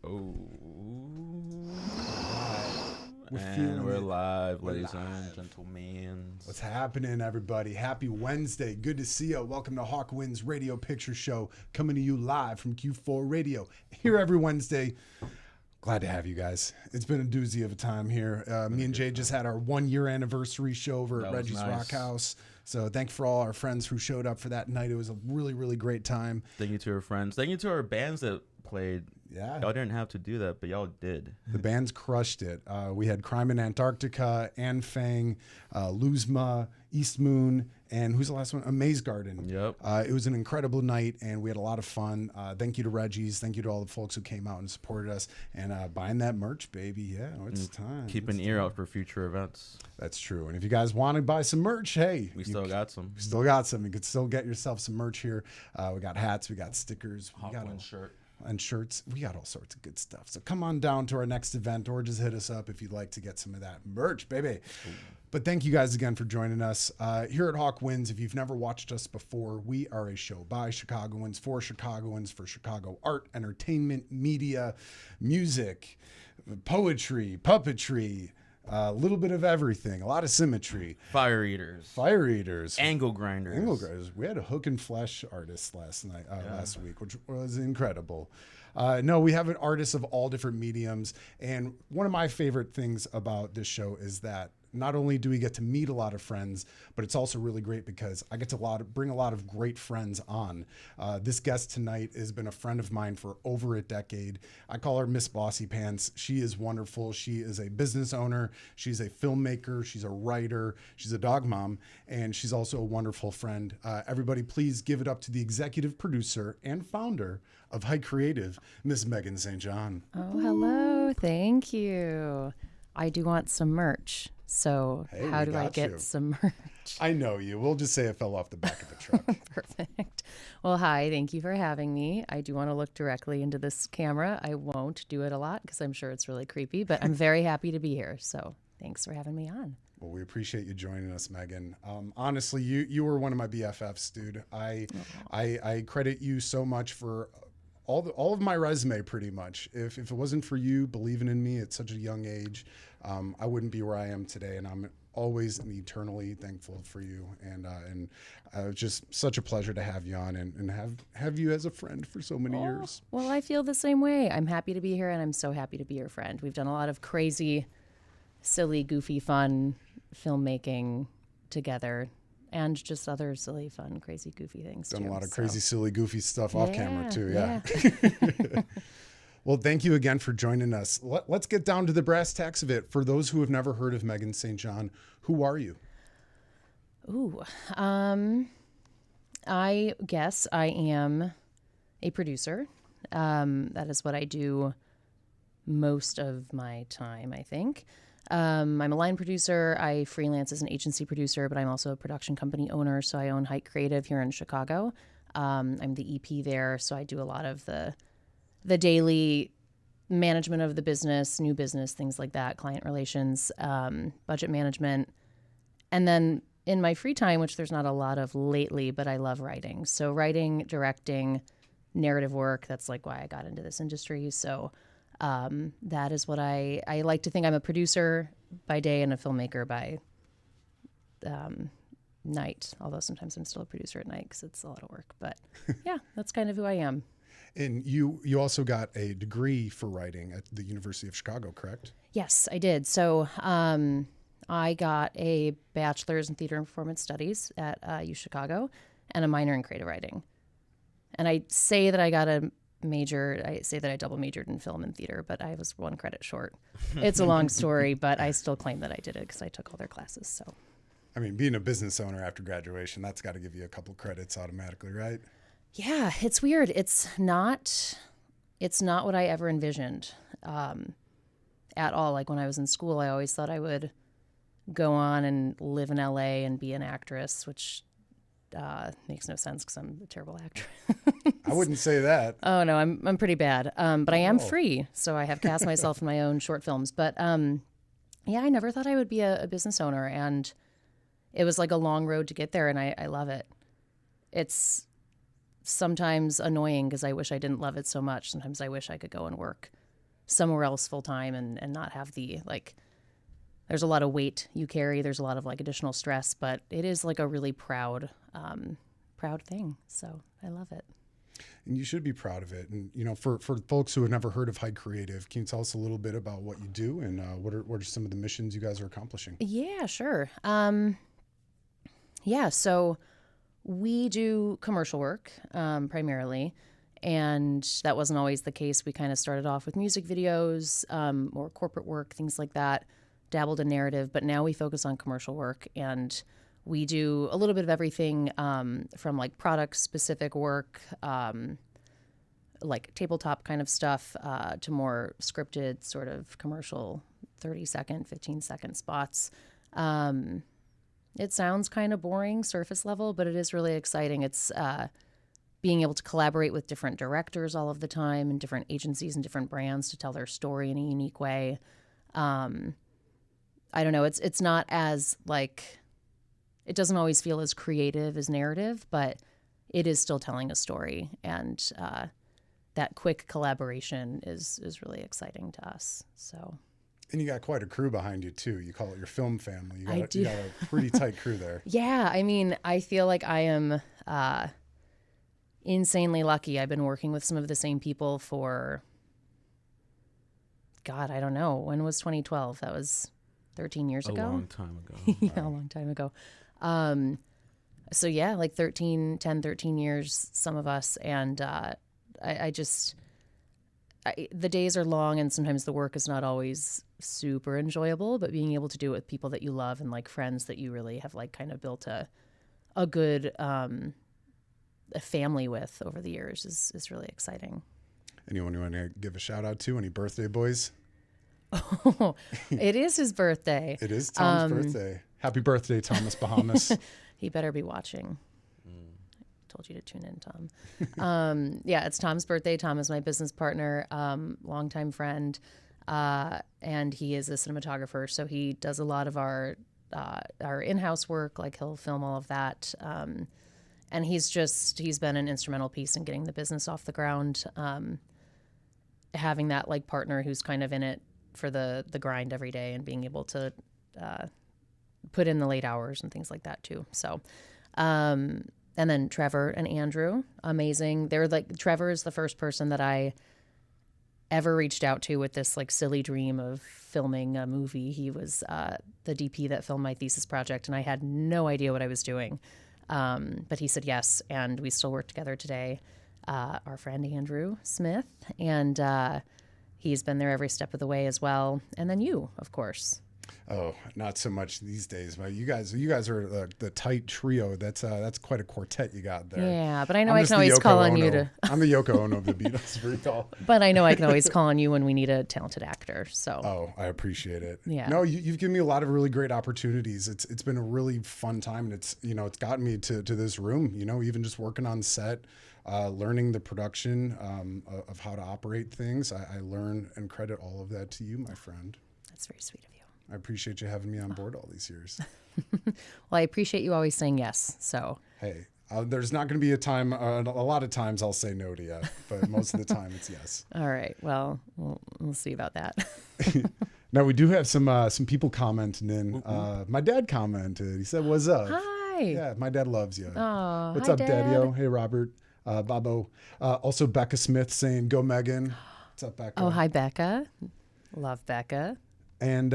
Oh, We're and feeling we're it. live, We're ladies live. and gentlemen. What's happening, everybody? Happy Wednesday. Good to see you. Welcome to Hawk Wins Radio Picture Show, coming to you live from Q4 Radio. Here every Wednesday. Glad to have you guys. It's been a doozy of a time here. Me and Jay just had our 1 year anniversary show over at That was Reggie's nice. Rock House. So thank you for all our friends who showed up for that night. It was a really, really great time. Thank you to our friends. Thank you to our bands that played. Yeah. Y'all didn't have to do that, but y'all did. The bands crushed it. We had Crime in Antarctica, Ann Fang, Luzma, East Moon, and who's the last one? Amaze Garden. Yep. It was an incredible night, and we had a lot of fun. Thank you to Reggie's. Thank you to all the folks who came out and supported us. And buying that merch, baby. Yeah, it's time. Keep an ear out for future events. That's true. And if you guys want to buy some merch, hey. We still got some. Still got some. You could still get yourself some merch here. We got hats. We got stickers. We got Hawkwind shirt. and shirts. We got all sorts of good stuff. So come on down to our next event or just hit us up if you'd like to get some of that merch, baby. But thank you guys again for joining us. Here at Hawk Wins, if you've never watched us before, we are a show by Chicagoans, for Chicagoans, for Chicago art, entertainment, media, music, poetry, puppetry, a little bit of everything, a lot of symmetry. Fire eaters. Fire eaters. Angle grinders. Angle grinders. We had a hook and flesh artist last week, which was incredible. No, we have an artists of all different mediums, and one of my favorite things about this show is that not only do we get to meet a lot of friends, but it's also really great because I get to bring a lot of great friends on. This guest tonight has been a friend of mine for over a decade. I call her Miss Bossy Pants. She is wonderful. She is a business owner. She's a filmmaker. She's a writer. She's a dog mom, and she's also a wonderful friend. Everybody, please give it up to the executive producer and founder of Hike Creative, Miss Megan St. John. Oh, hello. Thank you. I do want some merch. So Hey, how we do I got get you. some merch? I know you. We'll just say it fell off the back of a truck. Perfect. Well, hi. Thank you for having me. I do want to look directly into this camera. I won't do it a lot because I'm sure it's really creepy, but I'm very happy to be here. So thanks for having me on. Well, we appreciate you joining us, Megan. Honestly, you were one of my BFFs, dude. I credit you so much for all of my resume, pretty much. If it wasn't for you believing in me at such a young age, I wouldn't be where I am today. And I'm always and eternally thankful for you. And just such a pleasure to have you on and have you as a friend for so many years. Well, I feel the same way. I'm happy to be here and I'm so happy to be your friend. We've done a lot of crazy, silly, goofy, fun filmmaking together. And just other silly, fun, crazy, goofy things. Done too. a lot of So- crazy, silly, goofy stuff off camera too. Yeah. yeah. Well, thank you again for joining us. Let's get down to the brass tacks of it. For those who have never heard of Megan St. John, who are you? Ooh, I guess I am a producer. That is what I do most of my time, I think. I'm a line producer. I freelance as an agency producer, but I'm also a production company owner. So I own Hike Creative here in Chicago. I'm the EP there, so I do a lot of the daily management of the business, new business, things like that, client relations, budget management. And then in my free time, which there's not a lot of lately, but I love writing. So writing, directing, narrative work, that's like why I got into this industry. So that is what I like to think. I'm a producer by day and a filmmaker by night, although sometimes I'm still a producer at night because it's a lot of work. But yeah, that's kind of who I am. And you also got a degree for writing at the University of Chicago, correct? Yes, I did. So I got a bachelor's in theater and performance studies at U Chicago and a minor in creative writing. And I say that I got a major, I say that I double majored in film and theater, but I was one credit short. It's a long story, but I still claim that I did it because I took all their classes. So I mean, being a business owner after graduation, that's got to give you a couple credits automatically, right? yeah, it's weird. It's not what I ever envisioned at all. Like when I was in school, I always thought I would go on and live in LA and be an actress, which makes no sense because I'm a terrible actress. I wouldn't say that. Oh no, I'm pretty bad. But I am free, so I have cast myself in my own short films. But yeah, I never thought I would be a business owner, and it was like a long road to get there, and I love it. It's sometimes annoying because I wish I didn't love it so much. Sometimes I wish I could go and work somewhere else full time and not have the like. There's a lot of weight you carry. There's a lot of like additional stress, but it is like a really proud thing. So I love it. And you should be proud of it. And, you know, for folks who have never heard of Hide Creative, can you tell us a little bit about what you do and what are some of the missions you guys are accomplishing? Yeah, sure. So we do commercial work primarily, and that wasn't always the case. We kind of started off with music videos, or corporate work, things like that, dabbled in narrative, but now we focus on commercial work, and we do a little bit of everything from like product specific work, like tabletop kind of stuff, to more scripted sort of commercial 30-second, 15-second spots. It sounds kind of boring surface level, but it is really exciting. It's being able to collaborate with different directors all of the time and different agencies and different brands to tell their story in a unique way. I don't know. It's not as like, it doesn't always feel as creative as narrative, but it is still telling a story. And that quick collaboration is really exciting to us. So. And you got quite a crew behind you too. You call it your film family. I do. You got a pretty tight crew there. Yeah. I mean, I feel like I am insanely lucky. I've been working with some of the same people for, God, I don't know. When was 2012? That was 13 years ago. A long time ago. Yeah, a long time ago. So yeah, like 13 years, some of us. And the days are long and sometimes the work is not always super enjoyable, but being able to do it with people that you love and like friends that you really have like kind of built a good a family with over the years is really exciting. Anyone you want to give a shout out to? Any birthday boys? Oh, it is his birthday. It is Tom's birthday. Happy birthday, Thomas Bahamas. He better be watching. Told you to tune in, Tom. Yeah, it's Tom's birthday. Tom is my business partner, longtime friend, and he is a cinematographer. So he does a lot of our in-house work. Like he'll film all of that, and he's been an instrumental piece in getting the business off the ground. Having that like partner who's kind of in it for the grind every day and being able to put in the late hours and things like that too. So. And then Trevor and Andrew, amazing. They're like, Trevor is the first person that I ever reached out to with this like silly dream of filming a movie. He was the DP that filmed my thesis project, and I had no idea what I was doing. But he said yes, and we still work together today. Our friend Andrew Smith, and he's been there every step of the way as well. And then you, of course. Oh, not so much these days, but you guys are the tight trio. That's quite a quartet you got there. Yeah, but I know I'm I just can the always Yoko call on Ono. you to. I'm the Yoko Ono of the Beatles recall. But I know I can always call on you when we need a talented actor. So. Oh, I appreciate it. Yeah. No, you've given me a lot of really great opportunities. It's been a really fun time, and it's gotten me to this room. Even just working on set, learning the production of how to operate things. I learn and credit all of that to you, my friend. That's very sweet of you. I appreciate you having me on board all these years. Well, I appreciate you always saying yes. So. Hey, there's not going to be a time. A lot of times I'll say no to you, but most of the time it's yes. All right. Well, we'll see about that. Now we do have some people commenting in. My dad commented. He said, "What's up?" Hi. Yeah, my dad loves you. Oh, What's hi, up, Dad. Daddy-O? Hey, Robert, Bobo. Also, Becca Smith saying, "Go Megan." What's up, Becca? Oh, hi, Becca. Love Becca. And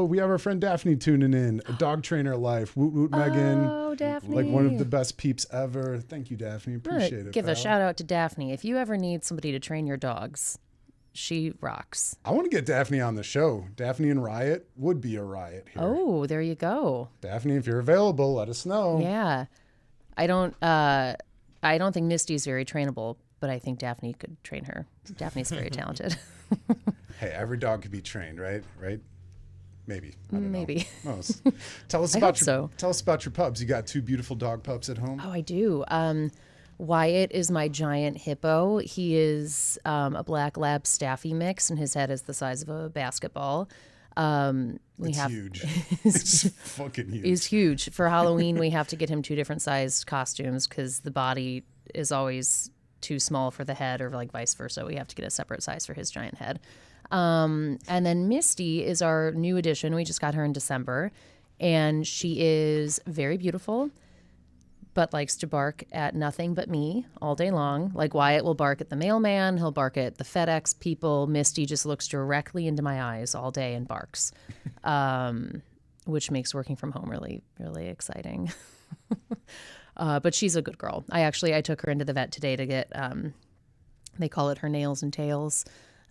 we have our friend Daphne tuning in. A dog trainer life. Woot woot, Megan. Oh, Daphne. Like one of the best peeps ever. Thank you, Daphne. Appreciate it. Give pal. a shout out to Daphne. If you ever need somebody to train your dogs, she rocks. I want to get Daphne on the show. Daphne and Riot would be a riot here. Oh, there you go. Daphne, if you're available, let us know. Yeah. I don't think Misty's very trainable, but I think Daphne could train her. Daphne's very talented. Hey, every dog could be trained, right? Right? Maybe. I don't Maybe. know. Most. Tell us I about hope so. Tell us about your pups. You got 2 beautiful dog pups at home. Oh, I do. Wyatt is my giant hippo. He is a black lab staffy mix, and his head is the size of a basketball. It's huge. It's fucking huge. He's huge. For Halloween, we have to get him 2 different sized costumes because the body is always too small for the head, or like vice versa. We have to get a separate size for his giant head. And then Misty is our new addition. We just got her in December, and she is very beautiful, but likes to bark at nothing but me all day long. Like Wyatt will bark at the mailman, he'll bark at the FedEx people. Misty just looks directly into my eyes all day and barks, which makes working from home really, really exciting. But she's a good girl. I took her into the vet today to get, they call it her nails and tails,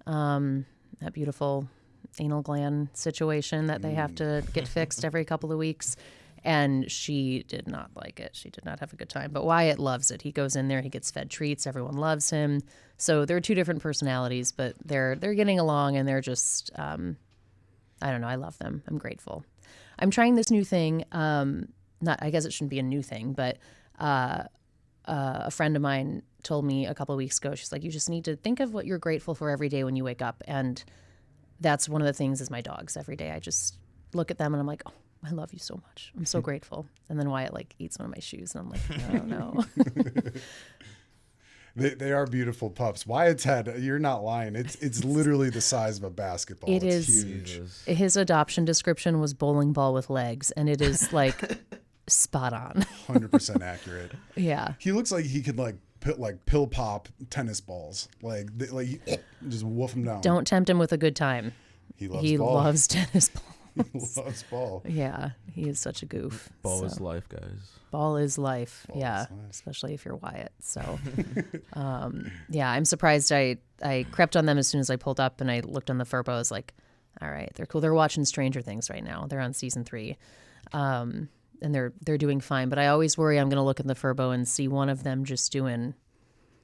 that beautiful anal gland situation that they have to get fixed every couple of weeks. And she did not like it. She did not have a good time. But Wyatt loves it. He goes in there, he gets fed treats. Everyone loves him. So there are two different personalities, but they're getting along, and they're just, I don't know. I love them. I'm grateful. I'm trying this new thing. I guess it shouldn't be a new thing, but a friend of mine told me a couple of weeks ago, she's like, you just need to think of what you're grateful for every day when you wake up. And that's one of the things is my dogs. Every day I just look at them and I'm like, oh, I love you so much. I'm so grateful. And then Wyatt like eats one of my shoes and I'm like, oh no. They are beautiful pups. Wyatt's head, you're not lying. It's literally the size of a basketball. It's huge. Jesus. His adoption description was bowling ball with legs, and it is like spot on. 100% accurate. Yeah. He looks like he could pill pop tennis balls. Just wolf them down. Don't tempt him with a good time. He loves He ball. loves tennis balls. He loves ball. Yeah, he is such a goof. Ball is So, life, guys. ball is life. Ball yeah, is life. especially if you're Wyatt. So, yeah, I'm surprised. I crept on them as soon as I pulled up, and I looked on the Furbo. I was like, all right, they're cool. They're watching Stranger Things right now. They're on season 3, and they're doing fine. But I always worry I'm going to look in the Furbo and see one of them just doing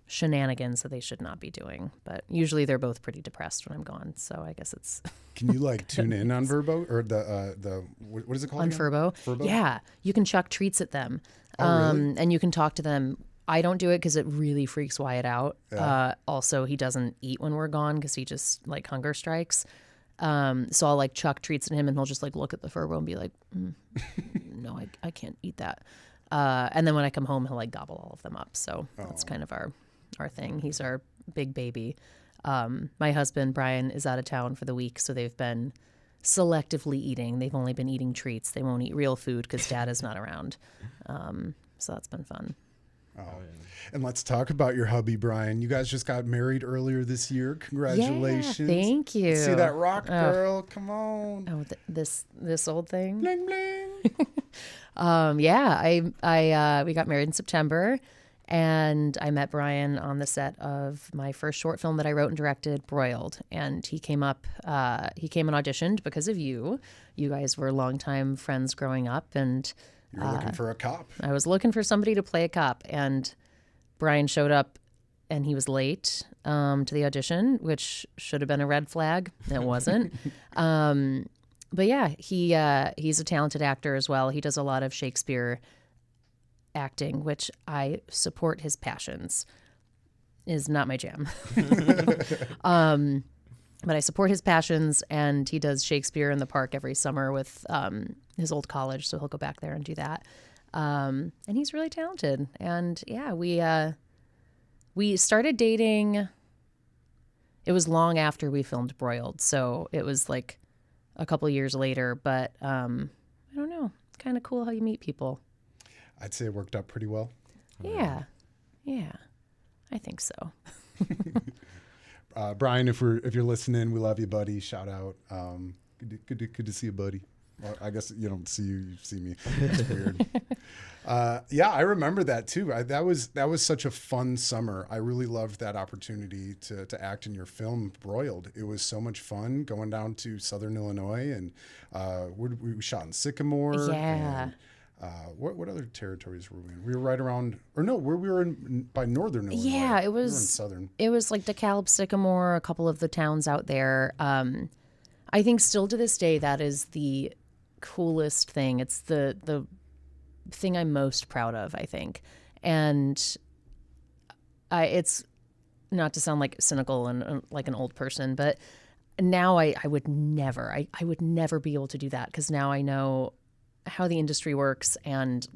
shenanigans that they should not be doing. But usually they're both pretty depressed when I'm gone. So I guess it's Can you tune in on Verbo or the what is it called on again? Furbo. Furbo? Yeah, you can chuck treats at them, Oh, really? and you can talk to them. I don't do it because it really freaks Wyatt out. Yeah. Also, he doesn't eat when we're gone because he just hunger strikes. So I'll chuck treats at him, and he'll just look at the Furbo and be like, "No, I can't eat that." And then when I come home, he'll gobble all of them up. So that's kind of our thing. He's our big baby. My husband Brian is out of town for the week, so they've been selectively eating. They've only been eating treats. They won't eat real food because Dad is not around. So that's been fun. Oh. And let's talk about your hubby, Brian. You guys just got married earlier this year. Congratulations. Yeah, thank you. See that rock, girl? Come on. Oh, this old thing. Bling, bling. Yeah, we got married in September, and I met Brian on the set of my first short film that I wrote and directed, Broiled. And he came up, he came and auditioned because of you. You guys were longtime friends growing up, and You're looking for a cop. I was looking for somebody to play a cop, and Brian showed up, and he was late to the audition, which should have been a red flag. It wasn't. But yeah, he's a talented actor as well. He does a lot of Shakespeare acting, which I support his passions. Is not my jam. But I support his passions, and he does Shakespeare in the park every summer with his old college, so he'll go back there and do that. And he's really talented. And yeah, we started dating. It was long after we filmed Broiled, so it was a couple years later. But I don't know, kind of cool how you meet people. I'd say it worked out pretty well. Yeah, I think so. Brian, if you're listening, we love you, buddy. Shout out. Good to see you, buddy. Well, I guess you don't see you see me. That's weird. Yeah, I remember that too. That was such a fun summer. I really loved that opportunity to act in your film Broiled. It was so much fun going down to Southern Illinois, and we shot in Sycamore. Yeah. And, what other territories were we in? We were right around, or no, we were by Northern Illinois. Yeah, it was. We were in Southern. It was DeKalb, Sycamore, a couple of the towns out there. I think still to this day that is the coolest thing. It's the thing I'm most proud of, I think. And it's not to sound cynical and like an old person, but now I would never, I would never be able to do that, because now I know how the industry works, and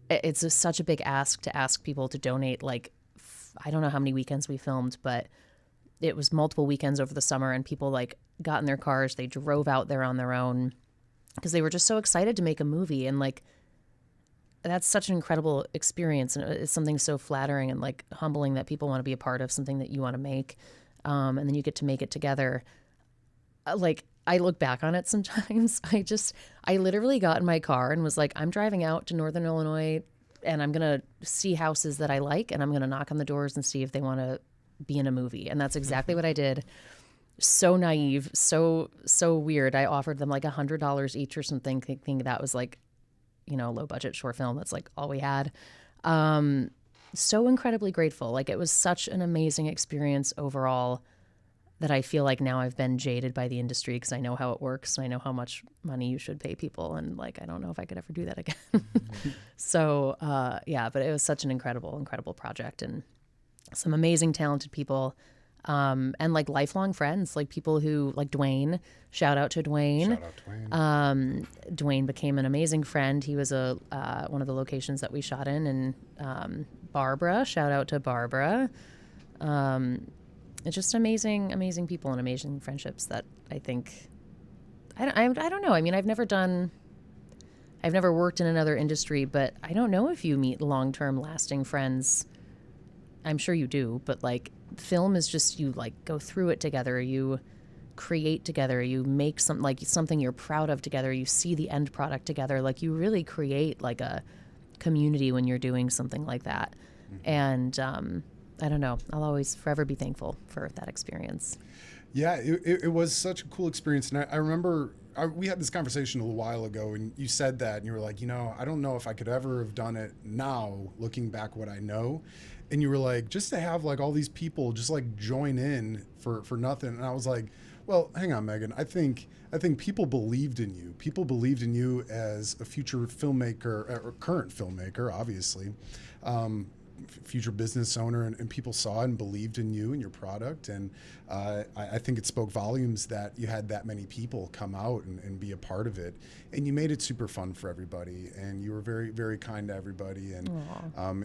it's such a big ask to ask people to donate. I don't know how many weekends we filmed, but it was multiple weekends over the summer, and people like got in their cars, they drove out there on their own because they were just so excited to make a movie. And like, that's such an incredible experience, and it's something so flattering and like humbling that people want to be a part of something that you want to make, and then you get to make it together. Like, I look back on it sometimes. I literally got in my car and was like, I'm driving out to Northern Illinois, and I'm gonna see houses that I like, and I'm gonna knock on the doors and see if they want to be in a movie. And that's exactly what I did. So naive, so weird. I offered them like $100 each or something, thinking that was like, you know, low budget short film. That's like all we had. So incredibly grateful. Like, it was such an amazing experience overall that I feel like now I've been jaded by the industry because I know how it works and I know how much money you should pay people. And like, I don't know if I could ever do that again. So, yeah, but it was such an incredible project, and some amazing, talented people. And like lifelong friends, like people who, like Dwayne, shout out to Dwayne. Shout out Dwayne. Dwayne became an amazing friend. He was one of the locations that we shot in, and Barbara, shout out to Barbara. It's just amazing people and amazing friendships that I think, I don't know. I mean, I've never worked in another industry, but I don't know if you meet long-term lasting friends. I'm sure you do, but like, film is just, you like go through it together, you create together, you make something you're proud of together, you see the end product together. Like, you really create like a community when you're doing something like that. Mm-hmm. And I don't know, I'll always forever be thankful for that experience. Yeah, it was such a cool experience. And I remember we had this conversation a little while ago, and you said that, and you were like, you know, I don't know if I could ever have done it now, looking back what I know. And you were like, just to have like all these people just like join in for nothing. And I was like, well, hang on, Megan. I think people believed in you. People believed in you as a future filmmaker, or current filmmaker, obviously, future business owner, and people saw and believed in you and your product. And I think it spoke volumes that you had that many people come out and be a part of it. And you made it super fun for everybody. And you were very, very kind to everybody. And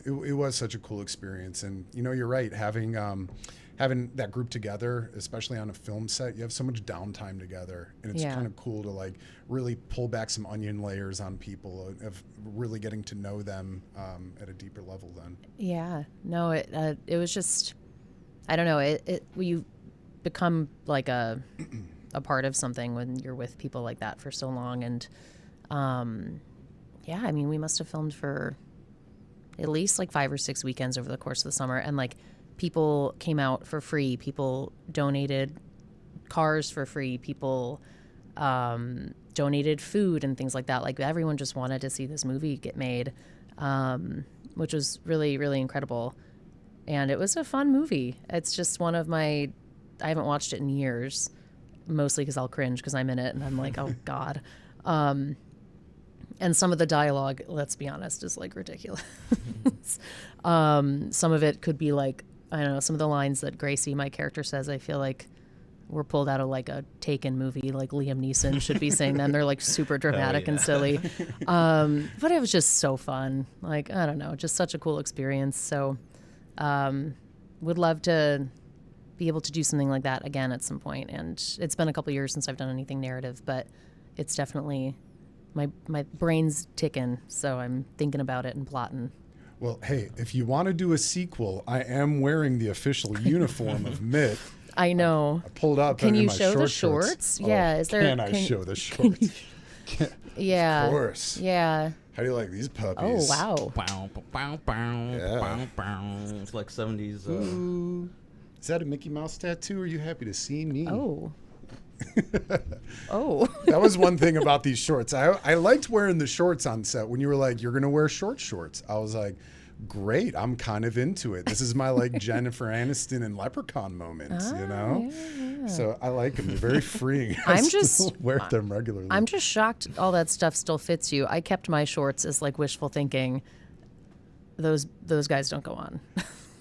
it was such a cool experience. And, you know, you're right. Having that group together, especially on a film set, you have so much downtime together, and it's kind of cool to like really pull back some onion layers on people, of really getting to know them at a deeper level then. Yeah, no, it was just, I don't know, you become like a part of something when you're with people like that for so long. And yeah, I mean, we must have filmed for at least like 5 or 6 weekends over the course of the summer, and like, people came out for free. People donated cars for free. People donated food and things like that. Like, everyone just wanted to see this movie get made, which was really, really incredible. And it was a fun movie. It's just one of my, I haven't watched it in years, mostly because I'll cringe because I'm in it and I'm like, oh God. And some of the dialogue, let's be honest, is like ridiculous. Some of it could be like, I don't know, some of the lines that Gracie, my character, says, I feel like were pulled out of like a Taken movie, like Liam Neeson should be saying them. They're like super dramatic and silly. But it was just so fun. Like, I don't know, just such a cool experience. So would love to be able to do something like that again at some point. And it's been a couple years since I've done anything narrative, but it's definitely, my brain's ticking. So I'm thinking about it and plotting. Well, hey, if you want to do a sequel, I am wearing the official uniform of MIT. I know. I pulled up. Can you my show the shorts? shorts? Yeah. Is there? Can I show the shorts? Yeah. Of course. Yeah. How do you like these Oh puppies? wow. Bow, bow, bow, Yeah. bow, bow. It's like 70s. Ooh. Is that a Mickey Mouse tattoo? Or are you happy to see me? Oh. Oh. That was one thing about these shorts. I liked wearing the shorts on set. When you were like, you're going to wear shorts. I was like, great. I'm kind of into it. This is my like Jennifer Aniston and Leprechaun moments, you know? Yeah. So I like them. They're very freeing. I'm still just- wear them regularly. I'm just shocked all that stuff still fits you. I kept my shorts as like wishful thinking. Those guys don't go on.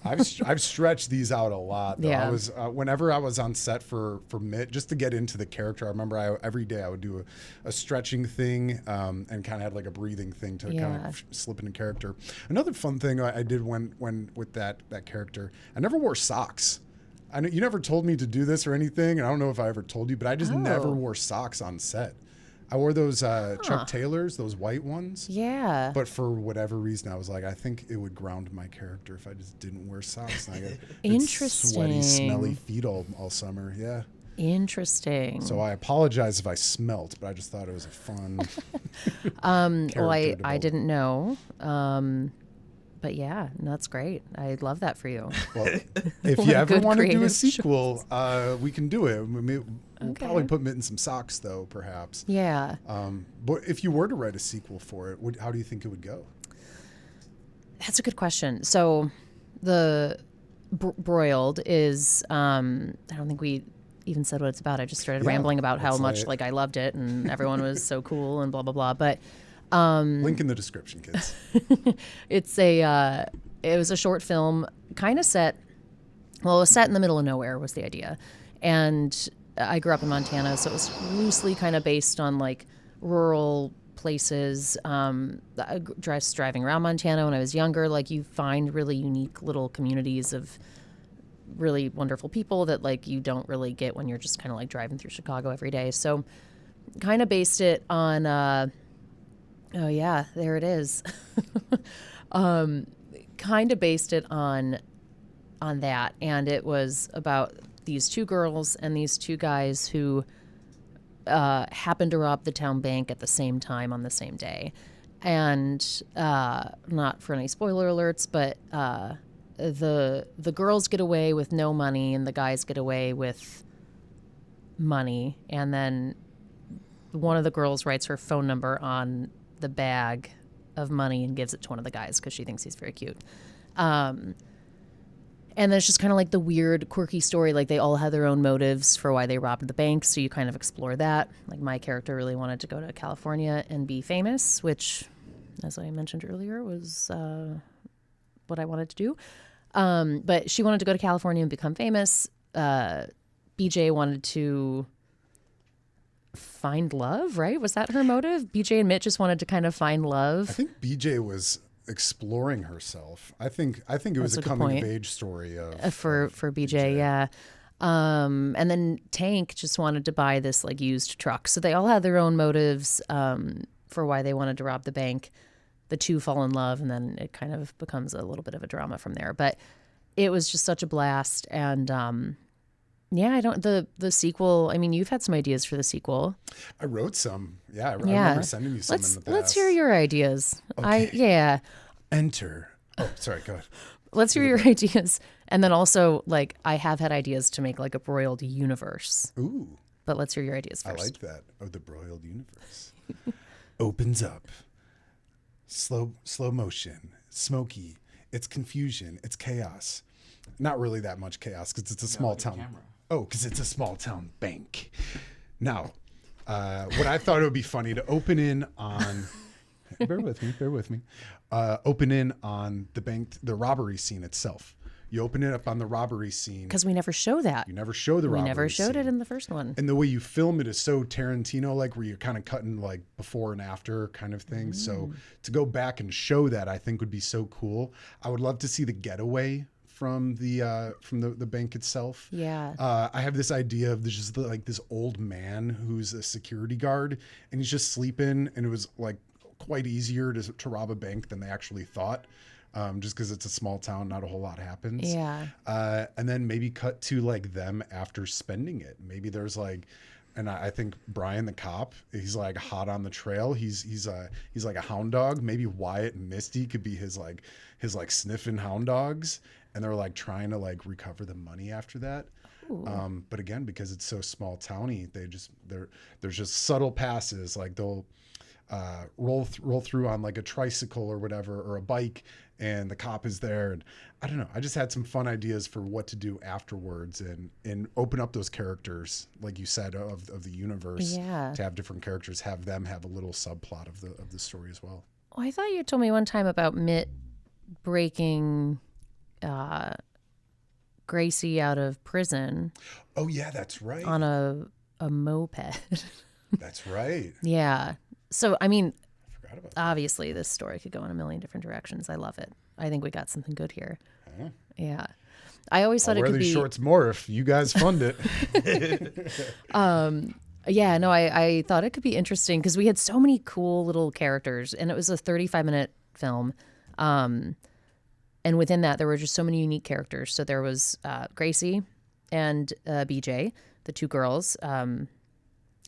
I've stretched these out a lot. Though. Yeah. I was whenever I was on set for Mitt, just to get into the character. I remember every day I would do a stretching thing and kind of had like a breathing thing to kind of slip into character. Another fun thing I did when with that character, I never wore socks. I know you never told me to do this or anything, and I don't know if I ever told you, but I just never Oh. wore socks on set. I wore those Chuck Taylors, those white ones. Yeah. But for whatever reason, I was like, I think it would ground my character if I just didn't wear socks. And I got sweaty, smelly Interesting. feet all summer. Yeah. Interesting. So I apologize if I smelt, but I just thought it was a fun. Well, I development. didn't know. But yeah, no, that's great. I love that for you. Well, if What you a ever good want to do a creative sequel, we can do it. We'll Okay. probably put Mitt in some socks, though, perhaps. Yeah. But if you were to write a sequel for it, how do you think it would go? That's a good question. So the Broiled is, I don't think we even said what it's about. I just started Yeah, rambling about how it's much like- I loved it and everyone was so cool and blah, blah, blah. But Link in the description, kids. it's it was a short film kind of set, well, it was set in the middle of nowhere was the idea. And I grew up in Montana, so it was loosely kind of based on like rural places. Driving around Montana when I was younger, like you find really unique little communities of really wonderful people that like you don't really get when you're just kind of like driving through Chicago every day. So kind of based it on, oh yeah, there it is. Kind of based it on that, and it was about these two girls and these two guys who happened to rob the town bank at the same time on the same day. And not for any spoiler alerts, but the girls get away with no money and the guys get away with money. And then one of the girls writes her phone number on the bag of money and gives it to one of the guys because she thinks he's very cute. And then it's just kind of like the weird, quirky story. Like they all had their own motives for why they robbed the bank. So you kind of explore that. Like my character really wanted to go to California and be famous, which, as I mentioned earlier, was what I wanted to do. But she wanted to go to California and become famous. BJ wanted to find love, right? Was that her motive? BJ and Mitt just wanted to kind of find I love. think BJ was exploring herself. I think it was That's a a good coming point. of age story of For BJ, yeah. And then Tank just wanted to buy this like used truck. So they all had their own motives for why they wanted to rob the bank. The two fall in love, and then it kind of becomes a little bit of a drama from there. But it was just such a blast. And yeah, I don't the sequel. I mean, you've had some ideas for the sequel. I wrote some. Yeah, I Yeah, remember sending you some in the past. let's hear your ideas. Okay. Enter. Oh, sorry. Go ahead. Let's hear your ideas. And then also, like, I have had ideas to make like a broiled universe. Ooh, But let's hear your ideas I first. like that. Oh, the broiled universe opens up. Slow motion. Smoky. It's confusion. It's chaos. Not really that much chaos because it's a small town. camera. Oh, because it's a small town bank. Now, what I thought it would be funny to open in on. Bear with me. Open in on the bank, the robbery scene itself. You open it up on the robbery scene. Because we never show that. You never show the We robbery never showed scene. it in the first one. And the way you film it is so Tarantino-like, where you're kind of cutting like before and after kind of thing. So to go back and show that, I think would be so cool. I would love to see the getaway from the bank itself. Yeah. I have this idea of like this old man who's a security guard, and he's just sleeping, and it was like quite easier to rob a bank than they actually thought. Just because it's a small town, not a whole lot happens. Yeah. And then maybe cut to like them after spending it. Maybe there's like, and I think Brian the cop, he's like hot on the trail. He's like a hound dog. Maybe Wyatt and Misty could be his sniffing hound dogs, and they're like trying to like recover the money after that. But again, because it's so small towny, there's just subtle passes, like they'll roll through on like a tricycle or whatever, or a bike, and the cop is there. And I don't know, I just had some fun ideas for what to do afterwards, and open up those characters, like you said, of the universe. Yeah. To have different characters, have them have a little subplot of the story as well. Well, I thought you told me one time about Mitt breaking Gracie out of prison Oh yeah, that's right. on a moped. That's right. Yeah. So, I mean, I forgot about obviously this story could go in a million different directions. I love it. I think we got something good here. that. Yeah. I always thought I'll it wear could these be shorts more if you guys fund it. Yeah, no, I thought it could be interesting because we had so many cool little characters, and it was a 35-minute film. And within that, there were just so many unique characters. So there was Gracie and BJ, the two girls.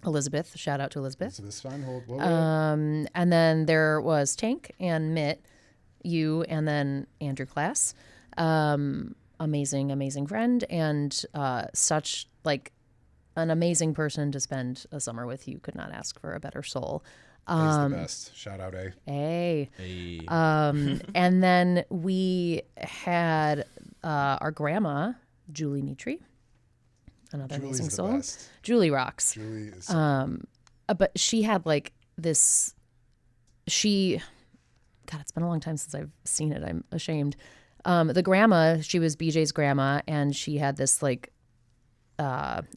Elizabeth, shout out to Elizabeth. Elizabeth Steinhold. What And then there was Tank and Mitt, you, and then Andrew Class. Amazing, amazing friend, and such like an amazing person to spend a summer with. You could not ask for a better soul. He's the best. Shout out, A. Hey. Hey. And then we had our grandma, Julie Mitri, another Julie's amazing the soul. best. Julie rocks. Julie is. But she had like this. God, it's been a long time since I've seen it. I'm ashamed. The grandma, she was BJ's grandma, and she had this like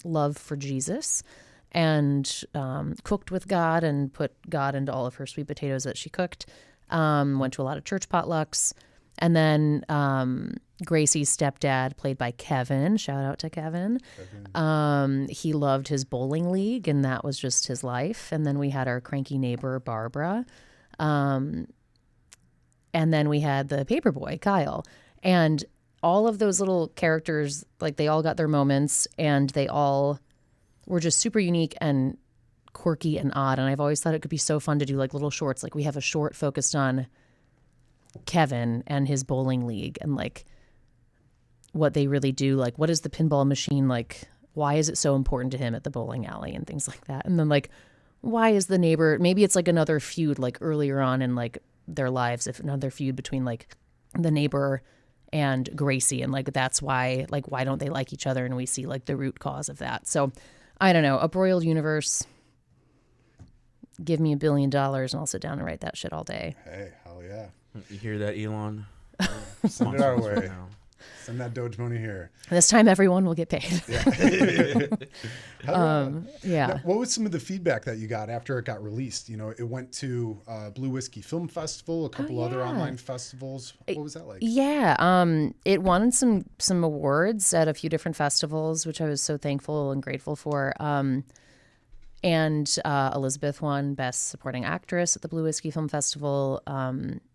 love for Jesus, and cooked with God and put God into all of her sweet potatoes that she cooked. Went to a lot of church potlucks. And then Gracie's stepdad, played by Kevin, shout out to Kevin. He loved his bowling league, and that was just his life. And then we had our cranky neighbor, Barbara. And then we had the paperboy, Kyle. And all of those little characters, like they all got their moments, and they all were just super unique and quirky and odd. And I've always thought it could be so fun to do like little shorts. Like we have a short focused on Kevin and his bowling league and like what they really do. Like what is the pinball machine like? Why is it so important to him at the bowling alley and things like that? And then like, why is the neighbor, maybe it's like another feud like earlier on in like their lives, if another feud between like the neighbor and Gracie, and like that's why, like why don't they like each other, and we see like the root cause of that. So I don't know, a broiled universe, give me $1 billion and I'll sit down and write that shit all day. Hey, hell yeah. You hear that, Elon? Send it our Sponsor us way. right now. Send that Doge money here. This time everyone will get paid. Yeah. Now, what was some of the feedback that you got after it got released? You know, it went to Blue Whiskey Film Festival, a couple other yeah. online festivals. What was that like? Yeah, it won some awards at a few different festivals, which I was so thankful and grateful for. And Elizabeth won Best Supporting Actress at the Blue Whiskey Film Festival.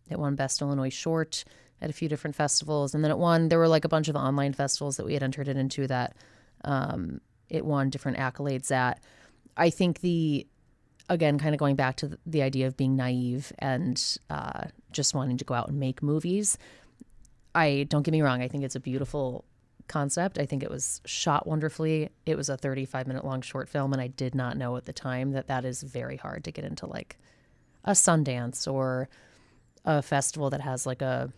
It won Best Illinois Short at a few different festivals, and then there were like a bunch of online festivals that we had entered it into that it won different accolades at. I think again, kind of going back to the idea of being naive and just wanting to go out and make movies. Don't get me wrong, I think it's a beautiful concept. I think it was shot wonderfully. It was a 35-minute long short film, and I did not know at the time that is very hard to get into like a Sundance or a festival that has like a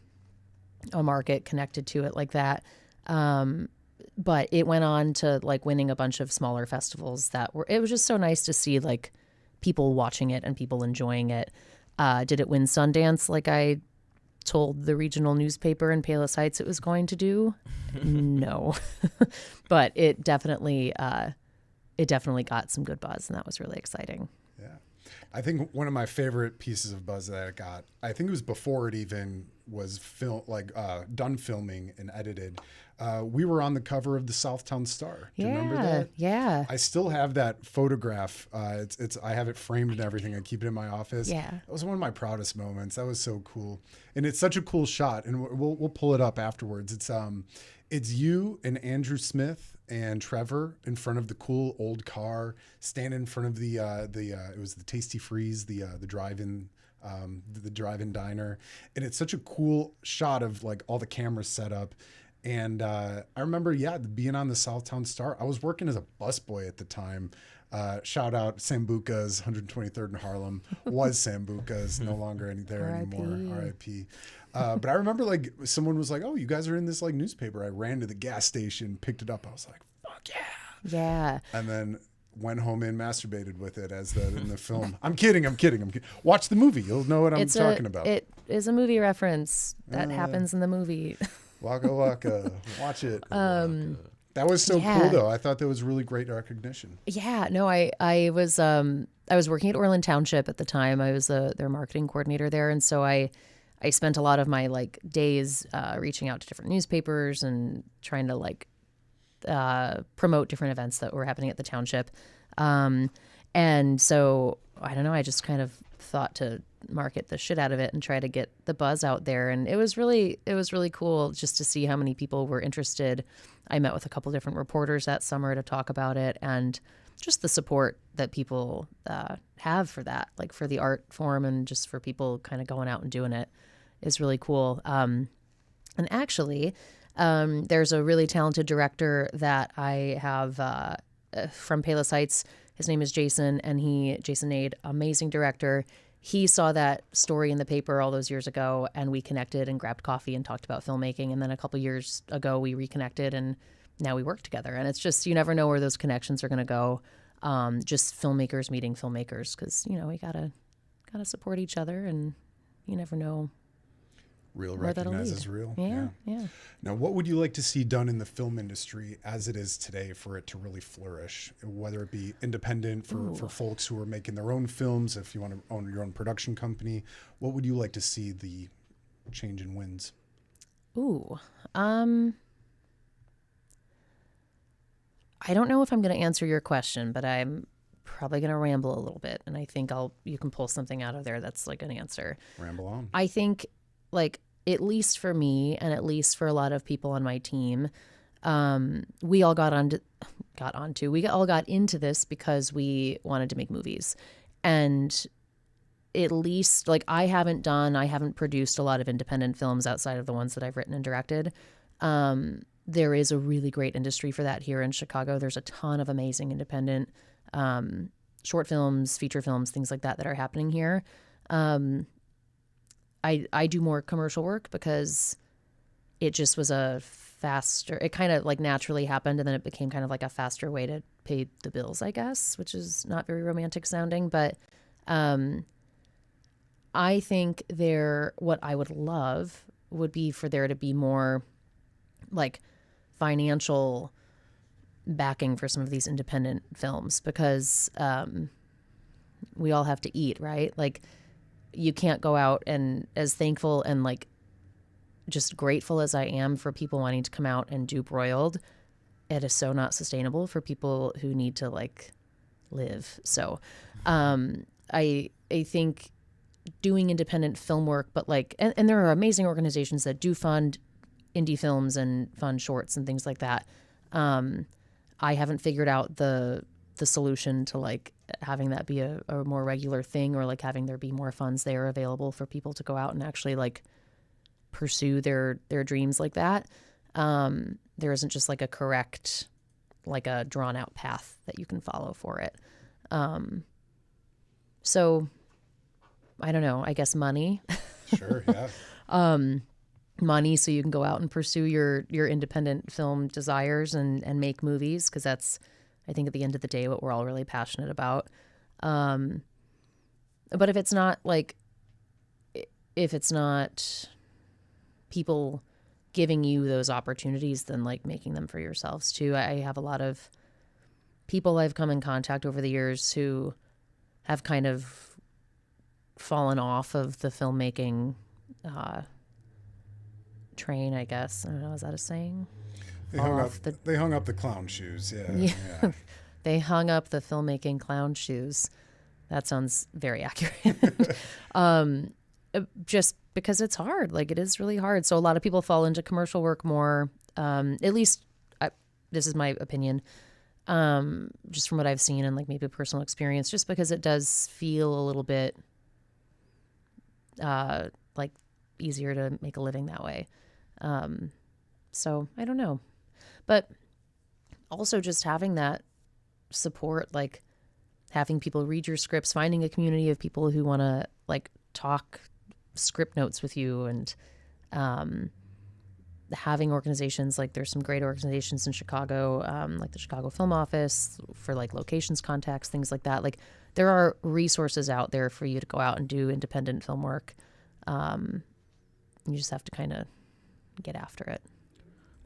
market connected to it like that. But it went on to like winning a bunch of smaller festivals it was just so nice to see like people watching it and people enjoying it. Did it win Sundance like I told the regional newspaper in Palos Heights it was going to do? No. But it definitely got some good buzz, and that was really exciting. Yeah. I think one of my favorite pieces of buzz that it got, I think it was before it even was done filming and edited. We were on the cover of the Southtown Star. Do you remember that? Yeah. I still have that photograph. I have it framed and everything. I keep it in my office. Yeah. That was one of my proudest moments. That was so cool. And it's such a cool shot. And we'll pull it up afterwards. It's you and Andrew Smith and Trevor in front of the cool old car, standing in front of it was the Tasty Freeze, the drive-in, the drive-in diner. And it's such a cool shot of like all the cameras set up. And I remember, being on the Southtown Star. I was working as a busboy at the time. Shout out Sambuca's, 123rd in Harlem. Was Sambuca's, no longer there anymore. R.I.P. But I remember like someone was like, "Oh, you guys are in this like newspaper." I ran to the gas station, picked it up. I was like, "Fuck yeah!" Yeah. And then went home and masturbated with it in the film. I'm kidding. Watch the movie. You'll know what I'm talking about. It is a movie reference that happens in the movie. Waka waka. Watch it. That was so cool though. I thought that was really great recognition. Yeah, no, I was working at Orland Township at the time. I was their marketing coordinator there, and so I I spent a lot of my like days reaching out to different newspapers and trying to like promote different events that were happening at the township. And so I don't know, I just kind of thought to market the shit out of it and try to get the buzz out there. And it was really cool just to see how many people were interested. I met with a couple different reporters that summer to talk about it, and just the support that people have for that, like for the art form and just for people kind of going out and doing it is really cool. And actually, there's a really talented director that I have from Palos Heights. His name is Jason, and Jason Nade, amazing director. He saw that story in the paper all those years ago, and we connected and grabbed coffee and talked about filmmaking. And then a couple years ago, we reconnected, and now we work together. And it's just, you never know where those connections are going to go. Just filmmakers meeting filmmakers, because, you know, we gotta support each other, and you never know. Real where that'll recognizes lead. real. Yeah. Now, what would you like to see done in the film industry as it is today for it to really flourish? Whether it be independent for folks who are making their own films, if you want to own your own production company, what would you like to see the change in winds? I don't know if I'm going to answer your question, but I'm probably going to ramble a little bit, and I think you can pull something out of there that's like an answer. Ramble on. I think, like, at least for me, and at least for a lot of people on my team, we all got into this because we wanted to make movies. And at least, like, I haven't produced a lot of independent films outside of the ones that I've written and directed. There is a really great industry for that here in Chicago. There's a ton of amazing independent short films, feature films, things like that are happening here. I do more commercial work because it just was it kind of like naturally happened, and then it became kind of like a faster way to pay the bills, I guess, which is not very romantic sounding. But I think what I would love would be for there to be more like financial backing for some of these independent films, because we all have to eat, right? Like, you can't go out, and as thankful and like just grateful as I am for people wanting to come out and do Broiled, it is so not sustainable for people who need to like live. So I think doing independent film work, but like, and there are amazing organizations that do fund indie films and fund shorts and things like that. I haven't figured out the solution to like having that be a more regular thing, or like having there be more funds there available for people to go out and actually like pursue their dreams like that. There isn't just like a correct, like a drawn out path that you can follow for it. So I don't know, I guess money. Sure. Yeah. Money so you can go out and pursue your independent film desires and make movies, because that's, I think, at the end of the day, what we're all really passionate about. But if it's not people giving you those opportunities, then like making them for yourselves too. I have a lot of people I've come in contact over the years who have kind of fallen off of the filmmaking train, I guess. I don't know, is that a saying? They hung up the clown shoes. Yeah. Yeah. They hung up the filmmaking clown shoes. That sounds very accurate. Just because it's hard. Like, it is really hard. So a lot of people fall into commercial work more. At least this is my opinion. Just from what I've seen and like maybe personal experience, just because it does feel a little bit like easier to make a living that way. So I don't know. But also just having that support, like having people read your scripts, finding a community of people who want to like talk script notes with you, and having organizations, like there's some great organizations in Chicago, like the Chicago Film Office for like locations contacts, things like that. Like, there are resources out there for you to go out and do independent film work. You just have to kind of get after it.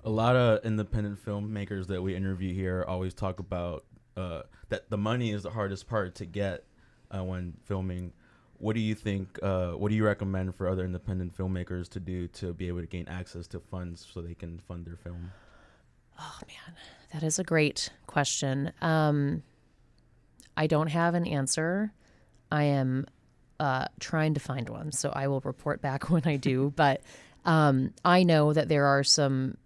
A lot of independent filmmakers that we interview here always talk about that the money is the hardest part to get when filming. what do you think? What do you recommend for other independent filmmakers to do to be able to gain access to funds so they can fund their film? Oh man, that is a great question. I don't have an answer. I am trying to find one, so I will report back when I do. But I know that there are some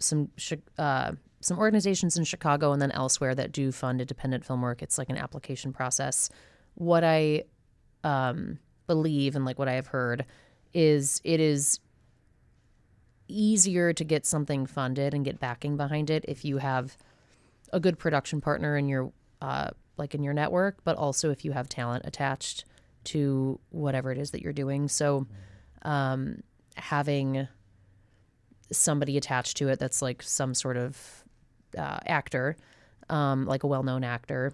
organizations in Chicago and then elsewhere that do fund independent film work. It's like an application process. What I believe and like what I have heard is it is easier to get something funded and get backing behind it if you have a good production partner in your like in your network, but also if you have talent attached to whatever it is that you're doing. So having somebody attached to it that's like some sort of actor, like a well-known actor,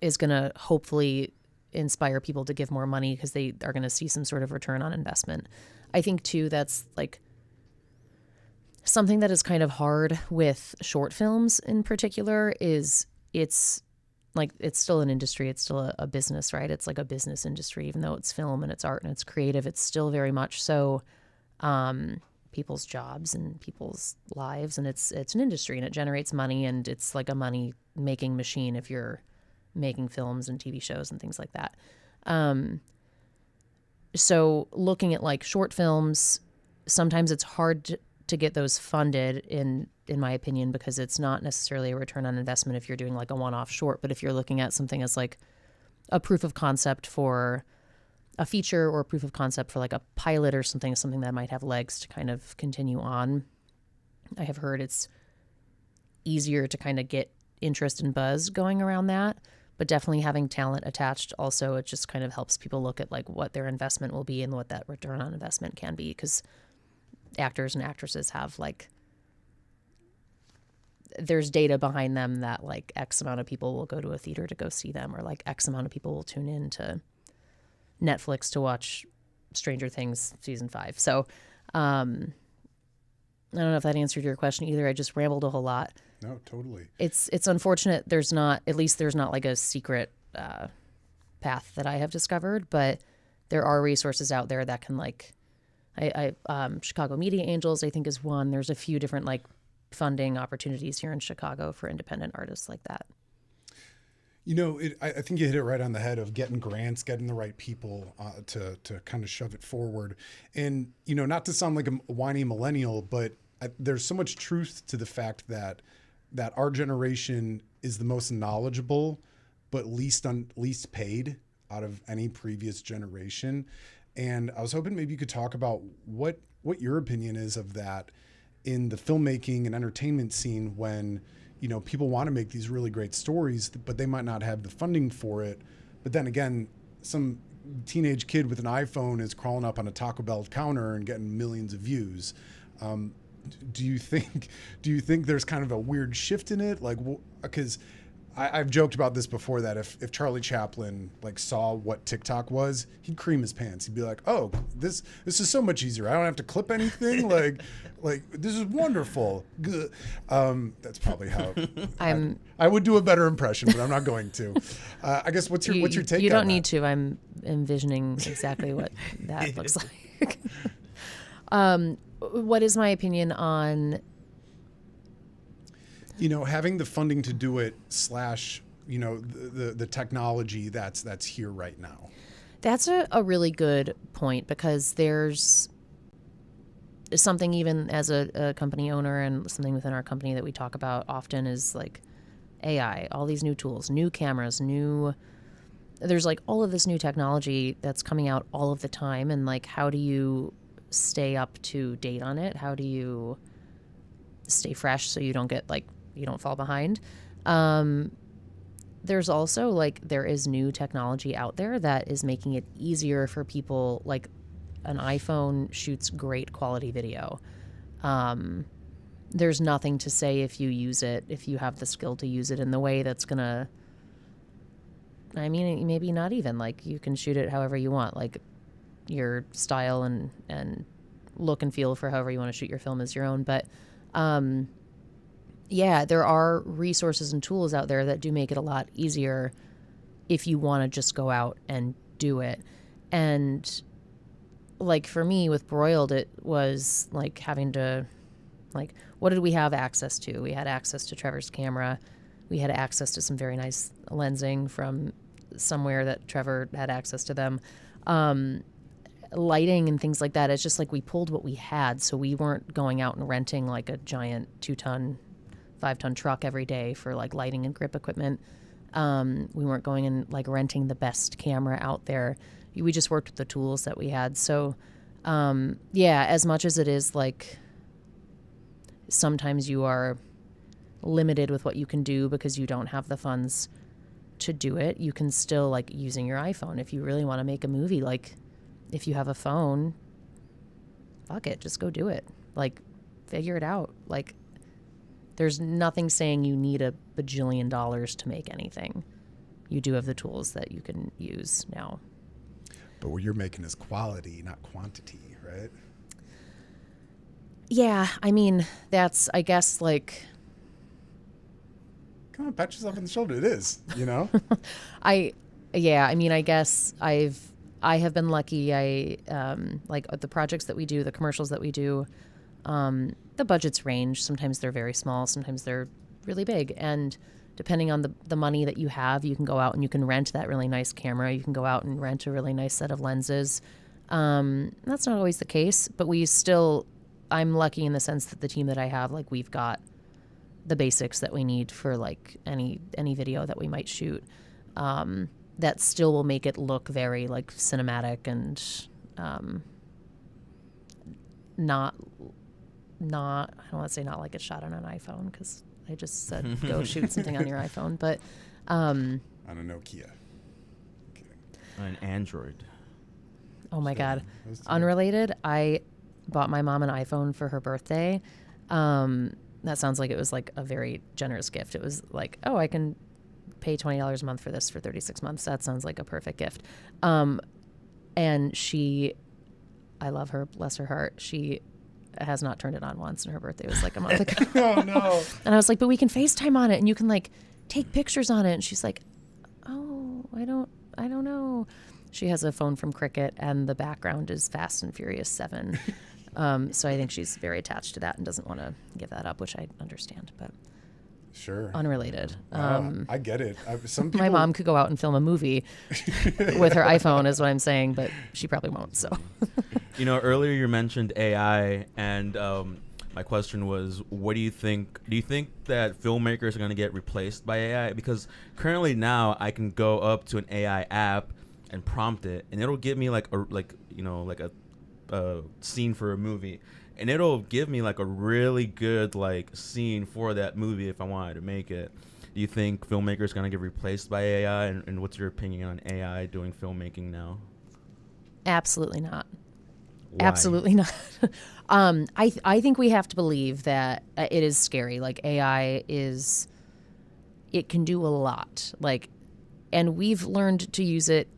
is going to hopefully inspire people to give more money because they are going to see some sort of return on investment. I think too that's like something that is kind of hard with short films in particular is it's still an industry. It's still a business, right? It's like a business industry, even though it's film and it's art and it's creative. It's still very much so people's jobs and people's lives. And it's an industry and it generates money and it's like a money making machine if you're making films and TV shows and things like that. So looking at like short films, sometimes it's hard to get those funded in my opinion, because it's not necessarily a return on investment if you're doing like a one-off short. But if you're looking at something as like a proof of concept for a feature or a proof of concept for like a pilot or something that might have legs to kind of continue on, I have heard it's easier to kind of get interest and buzz going around that. But definitely having talent attached also, it just kind of helps people look at like what their investment will be and what that return on investment can be, because actors and actresses have like, there's data behind them that like X amount of people will go to a theater to go see them, or like X amount of people will tune in to Netflix to watch Stranger Things season 5. So I don't know if that answered your question either. I just rambled a whole lot. No, totally. It's unfortunate there's not like a secret path that I have discovered, but there are resources out there that can like, Chicago Media Angels, I think, is one. There's a few different like funding opportunities here in Chicago for independent artists like that. You know, I think you hit it right on the head of getting grants, getting the right people to kind of shove it forward. And, you know, not to sound like a whiny millennial, but there's so much truth to the fact that our generation is the most knowledgeable, but least paid out of any previous generation. And I was hoping maybe you could talk about what your opinion is of that in the filmmaking and entertainment scene, when, you know, people want to make these really great stories, but they might not have the funding for it. But then again, some teenage kid with an iPhone is crawling up on a Taco Bell counter and getting millions of views. Do you think there's kind of a weird shift in it? Like, because I've joked about this before, that if Charlie Chaplin like saw what TikTok was, he'd cream his pants. He'd be like, "Oh, this is so much easier. I don't have to clip anything. like this is wonderful." Good. That's probably how I would do a better impression, but I'm not going to. I guess what's your take? You don't on need that? to. I'm envisioning exactly what that looks like. What is my opinion on? You know, having the funding to do it / you know, the technology that's here right now. That's a really good point, because there's something, even as a company owner, and something within our company that we talk about often is like AI, all these new tools, new cameras, there's like all of this new technology that's coming out all of the time. And like, how do you stay up to date on it? How do you stay fresh so you don't get like, you don't fall behind? There's also like, there is new technology out there that is making it easier for people. Like an iPhone shoots great quality video. There's nothing to say if you have the skill to use it in the way that's gonna, I mean, maybe not even like, you can shoot it however you want. Like your style and look and feel for however you want to shoot your film is your own. But, yeah, there are resources and tools out there that do make it a lot easier if you want to just go out and do it. And like for me with Broiled, it was like having to, like, what did we have access to? We had access to Trevor's camera. We had access to some very nice lensing from somewhere that Trevor had access to them. Lighting and things like that. It's just like we pulled what we had. So we weren't going out and renting like a giant 2-ton, 5-ton truck every day for like lighting and grip equipment. We weren't going and like renting the best camera out there. We just worked with the tools that we had. So, yeah, as much as it is like sometimes you are limited with what you can do because you don't have the funds to do it, you can still, like, using your iPhone, if you really want to make a movie, like, if you have a phone, fuck it, just go do it. Like, figure it out. Like, there's nothing saying you need a bajillion dollars to make anything. You do have the tools that you can use now. But what you're making is quality, not quantity, right? Yeah, I mean, that's, I guess, like, Come on, pat yourself on the shoulder. It is, you know? I mean, I guess I have been lucky. Like the projects that we do, the commercials that we do, the budgets range. Sometimes they're very small, sometimes they're really big. And depending on the money that you have, you can go out and you can rent that really nice camera. You can go out and rent a really nice set of lenses. That's not always the case, but I'm lucky in the sense that the team that I have, like, we've got the basics that we need for like any video that we might shoot. That still will make it look very like cinematic and not I don't want to say not like it's shot on an iPhone because I just said go shoot something on your iPhone, but On a Nokia. Kidding. An Android. oh my God, those two. unrelated. I bought my mom an iPhone for her birthday. That sounds like it was like a very generous gift. It was like, oh, I can pay $20 a month for this for 36 months. That sounds like a perfect gift. And I love her, bless her heart. She has not turned it on once, and her birthday was like a month ago. Oh, no. And I was like, but we can FaceTime on it and you can like take pictures on it. And she's like, oh, I don't know. She has a phone from Cricket and the background is Fast and Furious 7. So I think she's very attached to that and doesn't want to give that up, which I understand, but Sure. unrelated. I get it. Some people, My mom could go out and film a movie with her iPhone is what I'm saying, but she probably won't. So You know, earlier you mentioned AI, and my question was, what do you think? Do you think that filmmakers are going to get replaced by AI? Because currently now I can go up to an AI app and prompt it, and it'll give me like a scene for a movie, and it'll give me like a really good like scene for that movie if I wanted to make it. Do you think filmmakers going to get replaced by AI, and what's your opinion on AI doing filmmaking now? absolutely not. Why? Absolutely not. I think we have to believe that it is scary. Like AI it can do a lot. Like, and we've learned to use it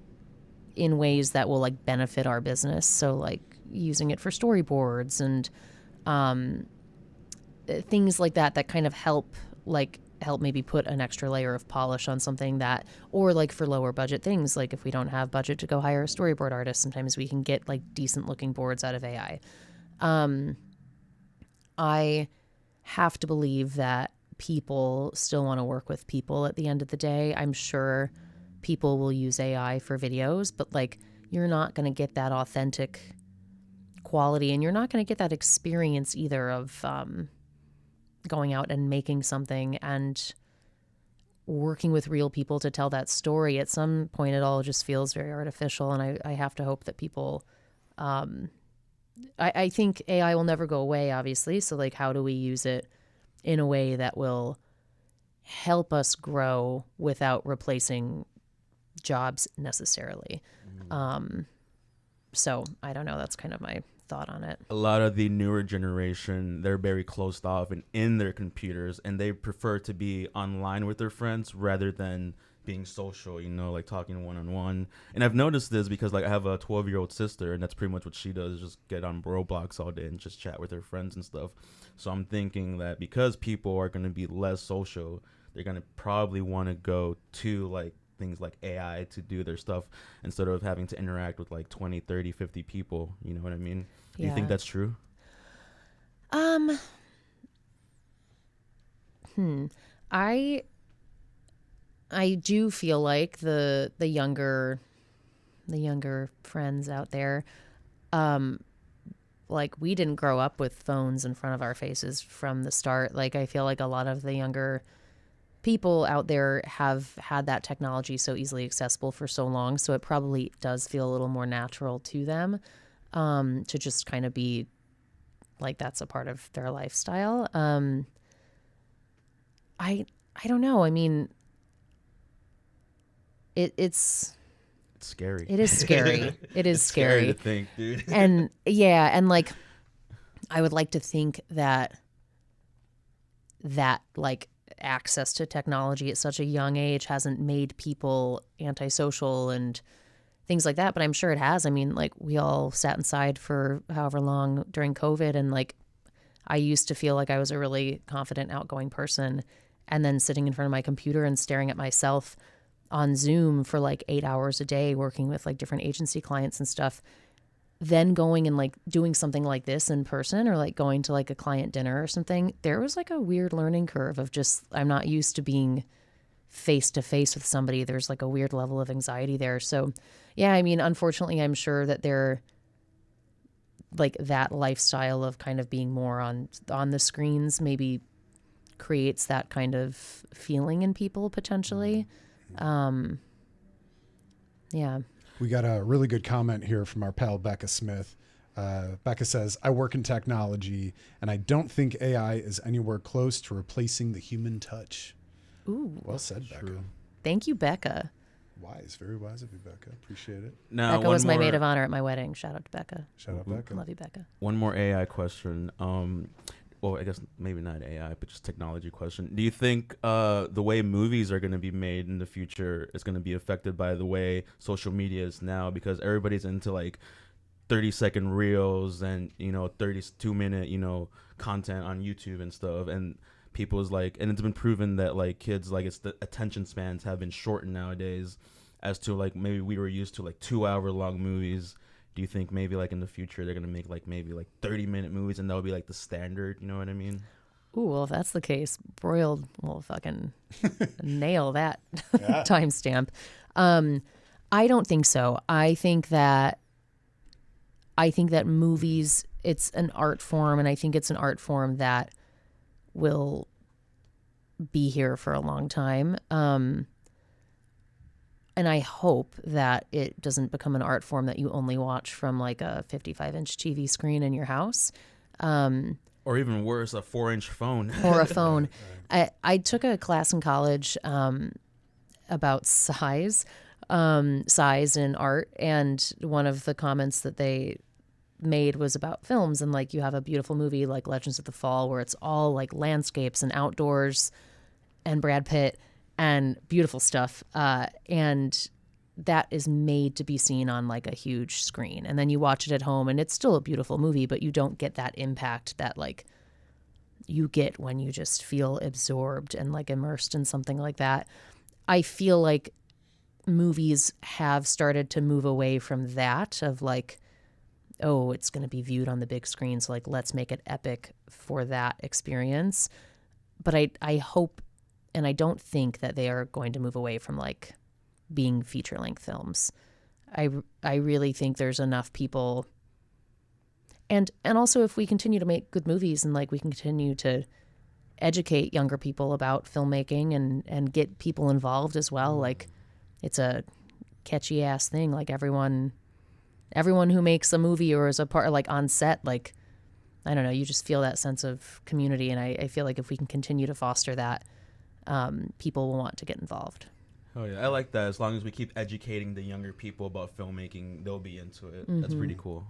in ways that will like benefit our business. So like using it for storyboards and things like that kind of help maybe put an extra layer of polish on something that, or like for lower budget things, like if we don't have budget to go hire a storyboard artist, sometimes we can get like decent looking boards out of AI. I have to believe that people still want to work with people at the end of the day. I'm sure people will use AI for videos, but like you're not going to get that authentic quality, and you're not going to get that experience either of going out and making something and working with real people to tell that story. At some point, it all just feels very artificial, and I have to hope that people I think AI will never go away, obviously. So like, how do we use it in a way that will help us grow without replacing jobs necessarily? So I don't know. That's kind of my thought on it. A lot of the newer generation, they're very closed off and in their computers, and they prefer to be online with their friends rather than being social, you know, like talking one-on-one. And I've noticed this because like I have a 12-year-old sister, and that's pretty much what she does, just get on Roblox all day and just chat with her friends and stuff. So I'm thinking that because people are going to be less social, they're going to probably want to go to like things like AI to do their stuff instead of having to interact with like 20, 30, 50 people. You know what I mean? Do you think Yeah. that's true? I I do feel like the younger friends out there, like we didn't grow up with phones in front of our faces from the start. Like I feel like a lot of the younger people out there have had that technology so easily accessible for so long, so it probably does feel a little more natural to them, to just kind of be like that's a part of their lifestyle. I don't know. I mean, it's It's scary. it is scary. It is It's scary to scary. think, dude. And yeah, and like I would like to think that like access to technology at such a young age hasn't made people antisocial and things like that, but I'm sure it has. I mean, like we all sat inside for however long during COVID, and like I used to feel like I was a really confident, outgoing person, and then sitting in front of my computer and staring at myself on Zoom for like 8 hours a day working with like different agency clients and stuff, then going and like doing something like this in person or like going to like a client dinner or something, there was like a weird learning curve of just, I'm not used to being face to face with somebody. There's like a weird level of anxiety there. So yeah, I mean, unfortunately, I'm sure that they're like that lifestyle of kind of being more on the screens maybe creates that kind of feeling in people potentially. Yeah. We got a really good comment here from our pal Becca Smith. Becca says, I work in technology and I don't think AI is anywhere close to replacing the human touch. Ooh. Well said, Becca. Thank you, Becca. Wise, very wise of you, Becca. Appreciate it. Now, Becca was my maid of honor at my wedding. Shout out to Becca. Shout out, Becca. Love you, Becca. One more AI question. Well, I guess maybe not AI, but just technology question. Do you think the way movies are going to be made in the future is going to be affected by the way social media is now? Because everybody's into like 30-second reels and 32-minute content on YouTube and stuff, and people's like, and it's been proven that like kids, like it's the attention spans have been shortened nowadays, as to like maybe we were used to like 2-hour long movies. Do you think maybe like in the future they're gonna make like maybe like 30-minute movies and that'll be like the standard? You know what I mean? Ooh, well, if that's the case, Broiled will fucking nail that timestamp. I don't think so. I think that movies, it's an art form, and I think it's an art form that will be here for a long time. And I hope that it doesn't become an art form that you only watch from like a 55-inch TV screen in your house. Or even worse, a 4-inch phone. Or a phone. I took a class in college about size in art, and one of the comments that they made was about films, and like you have a beautiful movie like Legends of the Fall where it's all like landscapes and outdoors and Brad Pitt and beautiful stuff, and that is made to be seen on like a huge screen, and then you watch it at home and it's still a beautiful movie, but you don't get that impact that like you get when you just feel absorbed and like immersed in something like that. I feel like movies have started to move away from that of like, oh, it's going to be viewed on the big screen, so like let's make it epic for that experience. But I hope, and I don't think that they are going to move away from like being feature-length films. I really think there's enough people, and also if we continue to make good movies and like we can continue to educate younger people about filmmaking and get people involved as well, like it's a catchy ass thing. Like everyone who makes a movie or is a part, like on set, like I don't know, you just feel that sense of community, and I feel like if we can continue to foster that, people will want to get involved. Oh yeah, I like that. As long as we keep educating the younger people about filmmaking, they'll be into it. That's pretty cool.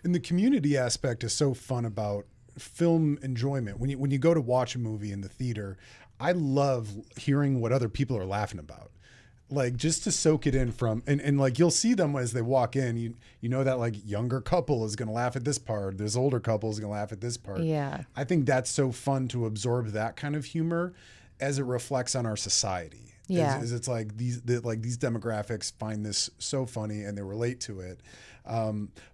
And the community aspect is so fun about film enjoyment. When you go to watch a movie in the theater, I love hearing what other people are laughing about. Like just to soak it in from, and like you'll see them as they walk in, you know that like younger couple is going to laugh at this part. This older couple is going to laugh at this part. Yeah. I think that's so fun to absorb that kind of humor as it reflects on our society. Yeah. It's like these demographics find this so funny and they relate to it.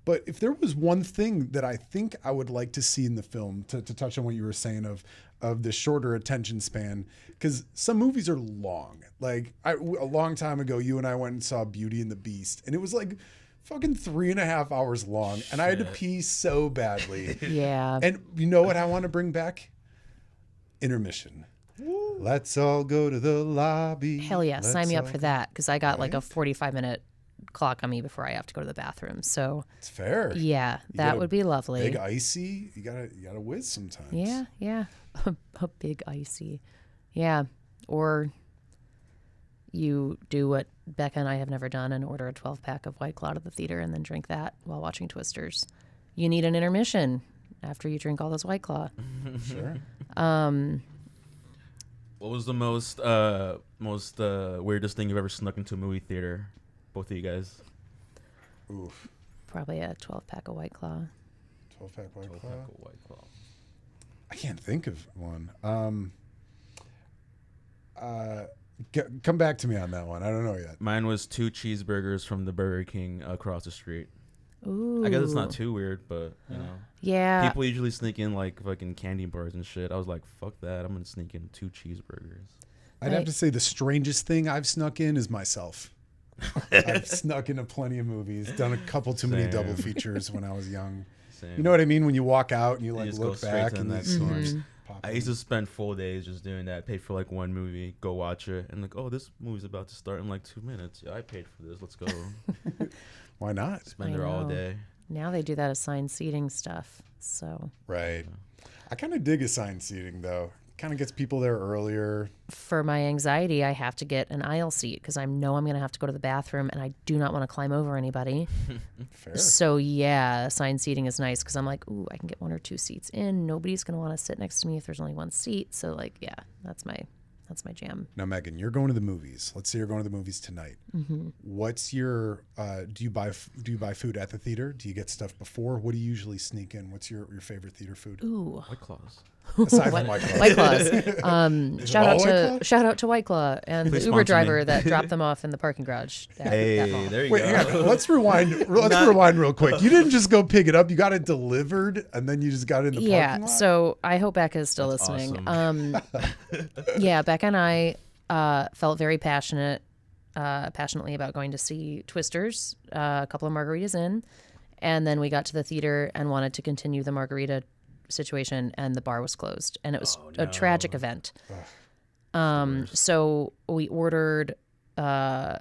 But if there was one thing that I think I would like to see in the film, to touch on what you were saying of the shorter attention span, because some movies are long. Like a long time ago, you and I went and saw Beauty and the Beast, and it was like fucking 3.5 hours long, and I had to pee so badly. Yeah. And you know what I want to bring back? Intermission. Let's all go to the lobby. Hell yeah, sign me up for that, because I got like a Right? 45-minute clock on me before I have to go to the bathroom. So It's fair. yeah, You that get a would be lovely. Big icy. You gotta whiz sometimes. Yeah, yeah. A big icy. Yeah. Or you do what Becca and I have never done and order a 12-pack of White Claw at the theater and then drink that while watching Twisters. You need an intermission after you drink all this White Claw. Sure. What was the most weirdest thing you've ever snuck into a movie theater? Both of you guys. Oof. Probably a 12-pack of White Claw. 12-pack White Claw. Pack of White Claw. I can't think of one. Come back to me on that one. I don't know yet. Mine was 2 cheeseburgers from the Burger King across the street. Ooh. I guess it's not too weird, but you know, Yeah. people usually sneak in like fucking candy bars and shit. I was like, fuck that. I'm gonna sneak in 2 cheeseburgers. I'd have to say the strangest thing I've snuck in is myself. I've snuck into plenty of movies, done a couple too many Same. double features when I was young. Same. You know what I mean? When you walk out and you like just go look straight back to and the these next stores one. pop I in. used to spend full days just doing that. Paid for like one movie, go watch it, and like, oh, this movie's about to start in like 2 minutes. Yeah, I paid for this. Let's go. Why not? Spend I there all know. day. Now they do that assigned seating stuff. So Right. I kind of dig assigned seating though. Kind of gets people there earlier. for my anxiety, I have to get an aisle seat because I know I'm going to have to go to the bathroom and I do not want to climb over anybody. Fair. So yeah, assigned seating is nice because I'm like, ooh, I can get 1 or 2 seats in. Nobody's going to want to sit next to me if there's only 1 seat. So like, yeah, that's my jam. Now, Megan, you're going to the movies. Let's say you're going to the movies tonight. Mm-hmm. What's your? Do you buy food at the theater? Do you get stuff before? What do you usually sneak in? What's your favorite theater food? Ooh, White Claws. Aside from White Claw. White Claws. Shout out all White to Claw? shout out to White Claw and Please the Uber sponsor me. driver that dropped them off in the parking garage. At that Hey, mall. there you Wait, go. hang on. Let's rewind. Let's rewind real quick. You didn't just go pick it up. You got it delivered, and then you just got it in the Yeah, parking lot. so I hope Becca is still That's listening. awesome. Yeah, Becca and I felt very passionately about going to see Twisters, a couple of margaritas in, and then we got to the theater and wanted to continue the margarita situation, and the bar was closed, and it was a tragic event. So we ordered a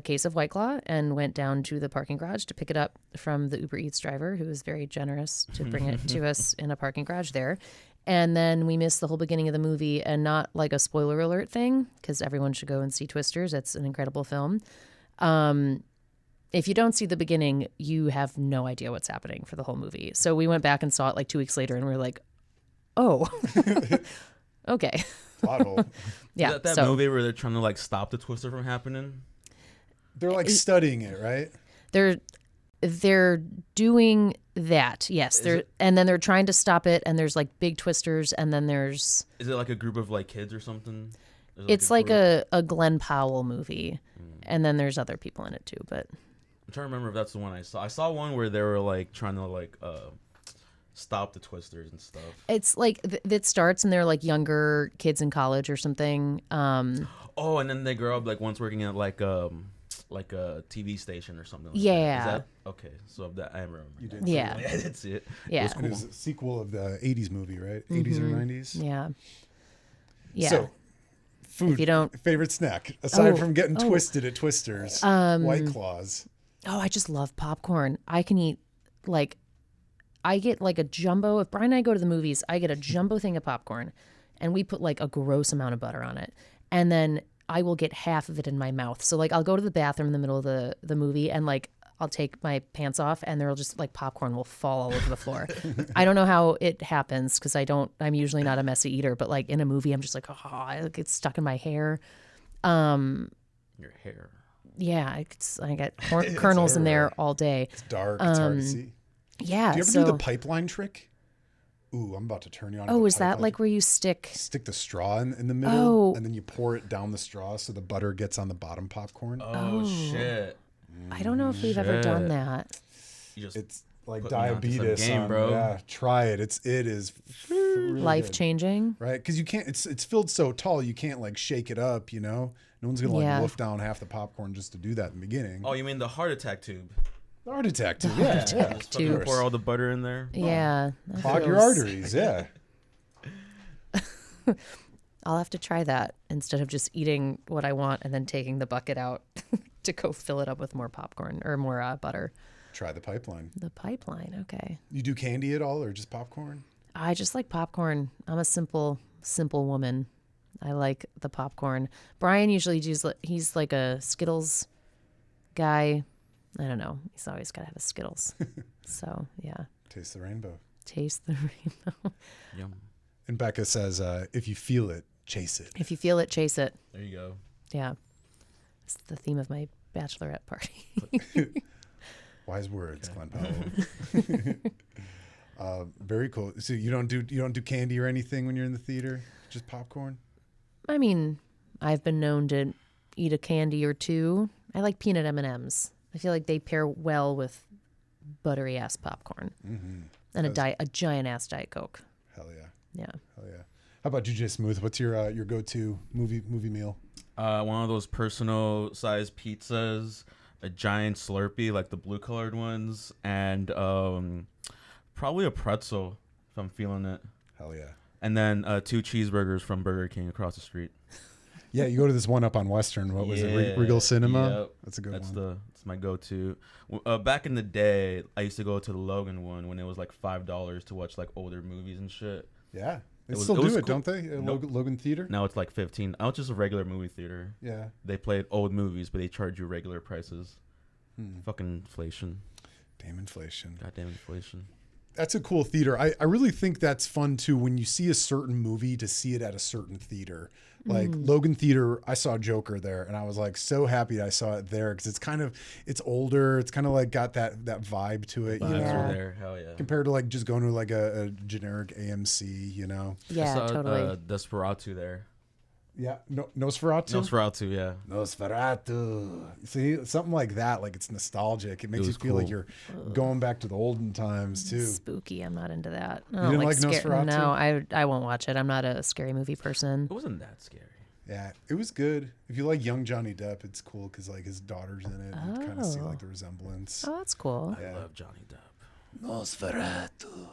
case of White Claw and went down to the parking garage to pick it up from the Uber Eats driver, who was very generous to bring it to us in a parking garage there. And then we missed the whole beginning of the movie, and not like a spoiler alert thing, because everyone should go and see Twisters. It's an incredible film. If you don't see the beginning, you have no idea what's happening for the whole movie. So we went back and saw it like 2 weeks later, and we were like, oh, okay. Plot hole. Yeah. Is that so movie where they're trying to like stop the Twister from happening? They're like studying it, right? they're doing that. Yes. And then they're trying to stop it, and there's like big twisters, and then there's Is it like a group of like kids or something? it's like group? a Glenn Powell movie. And then there's other people in it too, but I'm trying to remember if that's the one I saw. I saw one where they were like trying to like stop the Twisters and stuff. it's like it starts and they're like younger kids in college or something. Oh, and then they grow up like once working at like a TV station or something. Like Yeah. That. Is that okay? So that I remember. You did. Yeah. I did see it. Yeah. It was a sequel of the 80s movie, right? 80s or 90s? Yeah. Yeah. So, food. If you don't- Favorite snack aside Oh, from getting oh. twisted at Twisters, White Claws. Oh, I just love popcorn. I can eat I get like a jumbo. If Brian and I go to the movies, I get a jumbo thing of popcorn, and we put like a gross amount of butter on it, and then I will get half of it in my mouth. So like I'll go to the bathroom in the middle of the movie, and like I'll take my pants off, and there'll just like popcorn will fall all over the floor. I don't know how it happens because I'm usually not a messy eater, but like in a movie, I'm just like, oh, it gets stuck in my hair. Your hair. Yeah, I get kernels in there all day. It's dark. It's hard to see. Yeah. Do you ever so do the pipeline trick? Ooh, I'm about to turn you on. Oh, is that like where you stick? Stick the straw in the middle, and then you pour it down the straw so the butter gets on the bottom popcorn. Oh, shit. I don't know if we've ever done that. It's like put me onto some diabetes, game, bro. Yeah, try it. It is really Life good. changing. Right? Because you can't. It's filled so tall, you can't like shake it up. You know, no one's gonna like Yeah. wolf down half the popcorn just to do that in the beginning. Oh, you mean the heart attack tube? The heart attack too. Yeah, attack yeah. Just fucking tubes. pour all the butter in there. Yeah. that Clog your feels- arteries. Yeah. I'll have to try that instead of just eating what I want and then taking the bucket out to go fill it up with more popcorn or more butter. Try the pipeline. The pipeline. Okay. You do candy at all, or just popcorn? I just like popcorn. I'm a simple woman. I like the popcorn. Brian usually he's like a Skittles guy. I don't know. He's always got to have a Skittles. So, yeah. Taste the rainbow. Taste the rainbow. Yum. And Becca says, if you feel it, chase it. If you feel it, chase it. There you go. Yeah. It's the theme of my bachelorette party. Wise words, Glenn Powell. Very cool. So you don't do candy or anything when you're in the theater? Just popcorn? I mean, I've been known to eat a candy or two. I like peanut M&Ms. I feel like they pair well with buttery ass popcorn and a giant ass Diet Coke. Hell yeah. Yeah. Hell yeah. How about you, Jay Smooth? What's your go-to movie meal? One of those personal size pizzas, a giant Slurpee like the blue colored ones, and probably a pretzel if I'm feeling it. Hell yeah. And then 2 cheeseburgers from Burger King across the street. Yeah, you go to this one up on Western. What was it? Yeah, Regal Cinema? yep. That's a good That's one. That's my go-to. Back in the day, I used to go to the Logan one when it was like $5 to watch like older movies and shit. Yeah. They was- still it do was it, cool. don't they? Nope. Logan Theater? Now it's like 15. Now it's just a regular movie theater. Yeah. They played old movies, but they charge you regular prices. Fucking inflation. Damn inflation. Goddamn inflation. That's a cool theater. I really think that's fun too when you see a certain movie to see it at a certain theater. Like Logan Theater, I saw Joker there and I was like so happy I saw it there because it's older. It's kind of like got that vibe to it, you Vibes know, are there. Hell yeah. compared to like just going to like a generic AMC, you know. I Yeah, saw, totally. Desperatu there. Yeah. Nosferatu? Nosferatu, yeah. Nosferatu. See, something like that. Like it's nostalgic. It makes you was feel like cool. you're going back to the olden times too. Spooky. I'm not into that. I You don't didn't like scary. Nosferatu? No, I won't watch it. I'm not a scary movie person. It wasn't that scary. Yeah, it was good. If you like young Johnny Depp, it's cool because like his daughter's in it. And you kind of see like the resemblance. Oh, that's cool. Yeah. I love Johnny Depp. Nosferatu.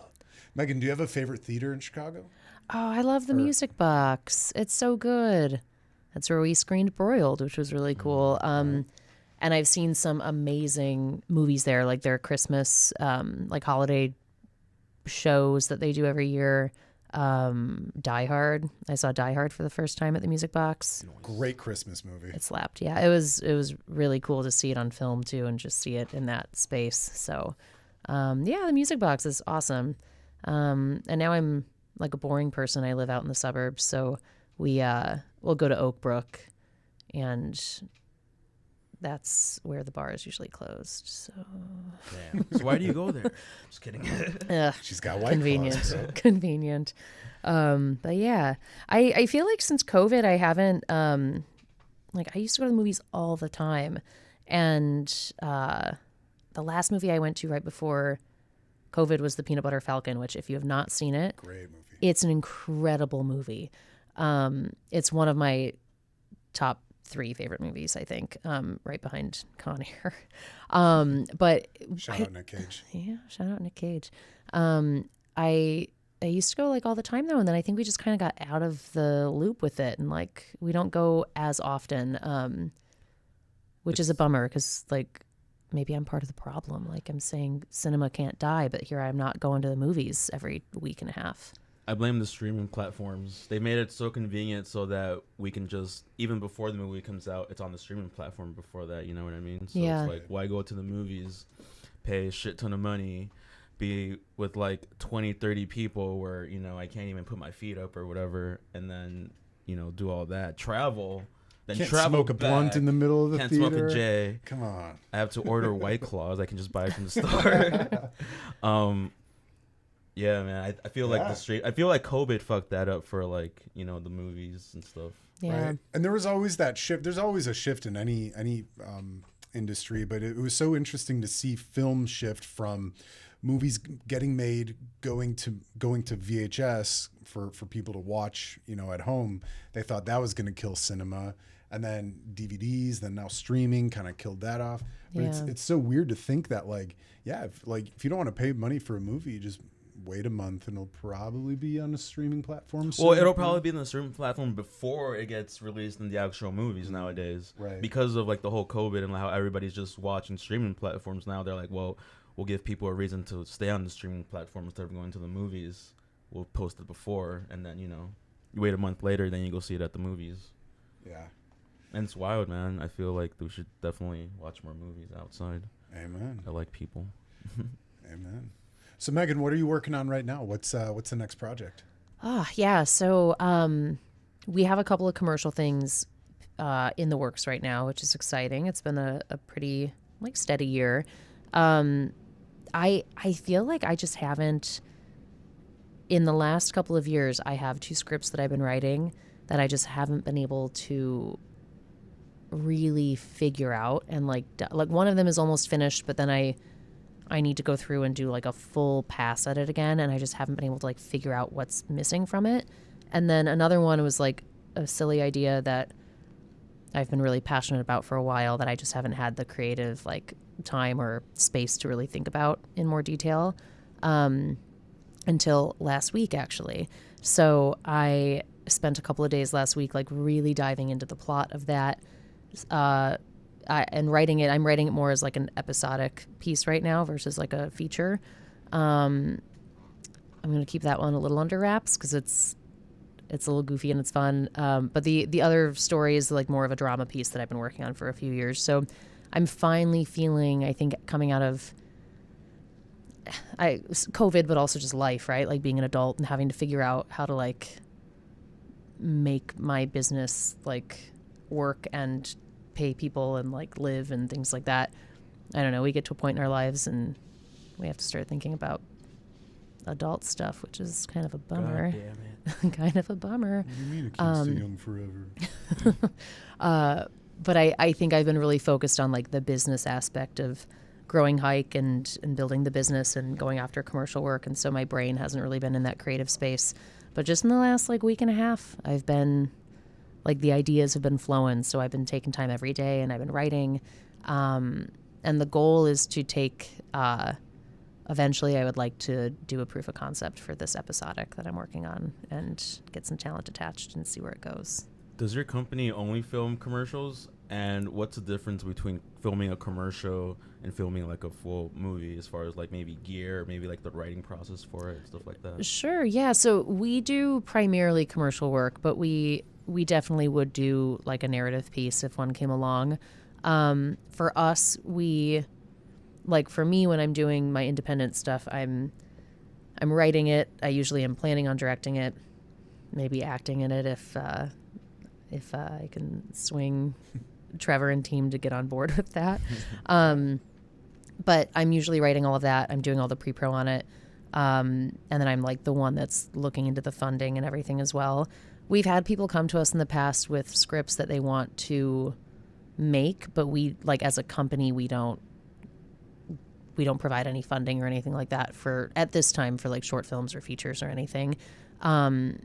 Megan, do you have a favorite theater in Chicago? Oh, I love the Music Box. It's so good. That's where we screened Broiled, which was really cool. And I've seen some amazing movies there, like their Christmas, like holiday shows that they do every year. Die Hard. I saw Die Hard for the first time at the Music Box. Great Christmas movie. It slapped. Yeah, it was really cool to see it on film too, and just see it in that space. So, yeah, the Music Box is awesome. And now I'm like a boring person. I live out in the suburbs, so we'll go to Oak Brook, and that's where the bar is usually closed. So Damn. So why do you go there? Just kidding. She's got white convenient, claws, bro. convenient. But yeah, I feel like since COVID, I haven't like I used to go to the movies all the time, and the last movie I went to right before COVID was The Peanut Butter Falcon, which if you have not seen it, Great movie. it's an incredible movie. It's one of my top 3 favorite movies, I think, right behind Con Air. But Shout out Nick Cage. yeah, shout out Nick Cage. I used to go like all the time though, and then I think we just kind of got out of the loop with it, and like we don't go as often, which is a bummer because like maybe I'm part of the problem. Like I'm saying cinema can't die, but here I'm not going to the movies every week and a half. I blame the streaming platforms. They made it so convenient so that we can just, even before the movie comes out, it's on the streaming platform before that, you know what I mean? So Yeah. it's like, why go to the movies, pay a shit ton of money, be with like 20, 30 people where, you know, I can't even put my feet up or whatever, and then, you know, do all that. Travel, then Can't travel smoke a blunt back. in the middle of the Can't theater. smoke a J. Come on. I have to order White Claws. I can just buy it from the store. Yeah, man. I feel like Yeah. I feel like COVID fucked that up for like the movies and stuff. Yeah. Right. And there was always that shift. There's always a shift in any industry, but it was so interesting to see film shift from movies getting made, going to VHS for people to watch, at home. They thought that was going to kill cinema, and then DVDs, then now streaming kind of killed that off. But Yeah. it's so weird to think that if you don't want to pay money for a movie, just wait a month and it'll probably be on a streaming platform soon. Well, it'll probably be on the streaming platform before it gets released in the actual movies nowadays. Right. Because of like the whole COVID and how everybody's just watching streaming platforms now. They're like, well, we'll give people a reason to stay on the streaming platform instead of going to the movies. We'll post it before, and then you wait a month later, then you go see it at the movies. Yeah. And it's wild, man. I feel like we should definitely watch more movies outside. Amen. I like people. Amen. So Megan, what are you working on right now? What's the next project? Yeah. So we have a couple of commercial things in the works right now, which is exciting. It's been a pretty steady year. I feel like I just haven't, in the last couple of years, I have 2 scripts that I've been writing that I just haven't been able to really figure out. And like one of them is almost finished, but then I need to go through and do like a full pass at it again, and I just haven't been able to like figure out what's missing from it. And then another one was like a silly idea that I've been really passionate about for a while that I just haven't had the creative like time or space to really think about in more detail until last week, actually. So I spent a couple of days last week like really diving into the plot of that. And writing it, I'm writing it more as like an episodic piece right now versus like a feature. I'm going to keep that one a little under wraps because it's a little goofy and it's fun. But the other story is like more of a drama piece that I've been working on for a few years. So I'm finally feeling, I think, coming out of COVID, but also just life, right? Like being an adult and having to figure out how to like make my business like work and pay people and like live and things like that. I don't know. We get to a point in our lives and we have to start thinking about adult stuff, which is kind of a bummer. God damn it. Kind of a bummer. What do you mean it can't stay young forever? But I think I've been really focused on like the business aspect of growing Hike and building the business and going after commercial work. And so my brain hasn't really been in that creative space. But just in the last like week and a half, I've been like the ideas have been flowing. So I've been taking time every day and I've been writing. And the goal is to take, eventually I would like to do a proof of concept for this episodic that I'm working on and get some talent attached and see where it goes. Does your company only film commercials? And what's the difference between filming a commercial and filming like a full movie as far as like maybe gear, maybe like the writing process for it, stuff like that? Sure, yeah. So we do primarily commercial work, but we definitely would do like a narrative piece if one came along. For us, for me, when I'm doing my independent stuff, I'm writing it. I usually am planning on directing it, maybe acting in it if I can swing Trevor and team to get on board with that. But I'm usually writing all of that. I'm doing all the pre-pro on it. And then I'm like the one that's looking into the funding and everything as well. We've had people come to us in the past with scripts that they want to make, but we, like as a company, we don't provide any funding or anything like that at this time for like short films or features or anything. And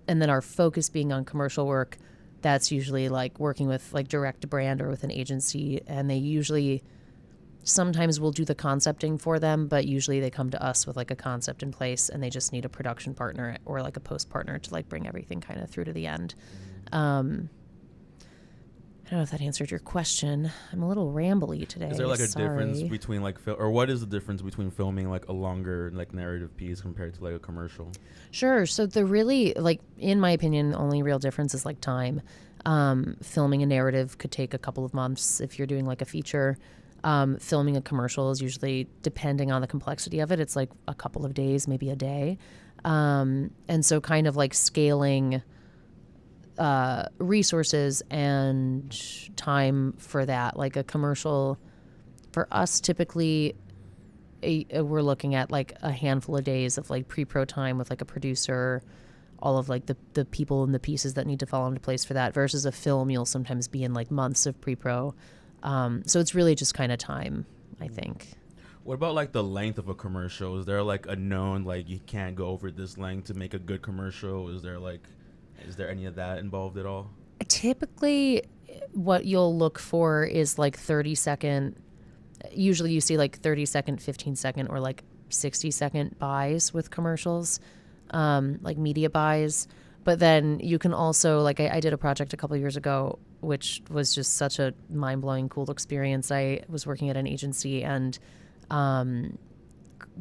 then our focus being on commercial work, that's usually like working with like direct to brand or with an agency. And they usually, sometimes we'll do the concepting for them, but usually they come to us with like a concept in place and they just need a production partner or like a post partner to like bring everything kind of through to the end. I don't know if that answered your question. I'm a little rambly today. Is there like a Sorry. difference between like or what is the difference between filming like a longer like narrative piece compared to like a commercial? Sure. So the really, like, in my opinion, the only real difference is like time. Filming a narrative could take a couple of months if you're doing like a feature. Filming a commercial is usually, depending on the complexity of it, it's like a couple of days, maybe a day. And so kind of like scaling resources and time for that. Like a commercial for us typically we're looking at like a handful of days of like pre-pro time with like a producer, all of like the people and the pieces that need to fall into place for that, versus a film you'll sometimes be in like months of pre-pro. So it's really just kind of time, I think. What about like the length of a commercial? Is there like a known, like you can't go over this length to make a good commercial? Is there any of that involved at all? Typically, what you'll look for is like 30-second. Usually you see like 30-second, 15-second, or like 60-second buys with commercials, like media buys. But then you can also, like I did a project a couple years ago, which was just such a mind-blowing, cool experience. I was working at an agency and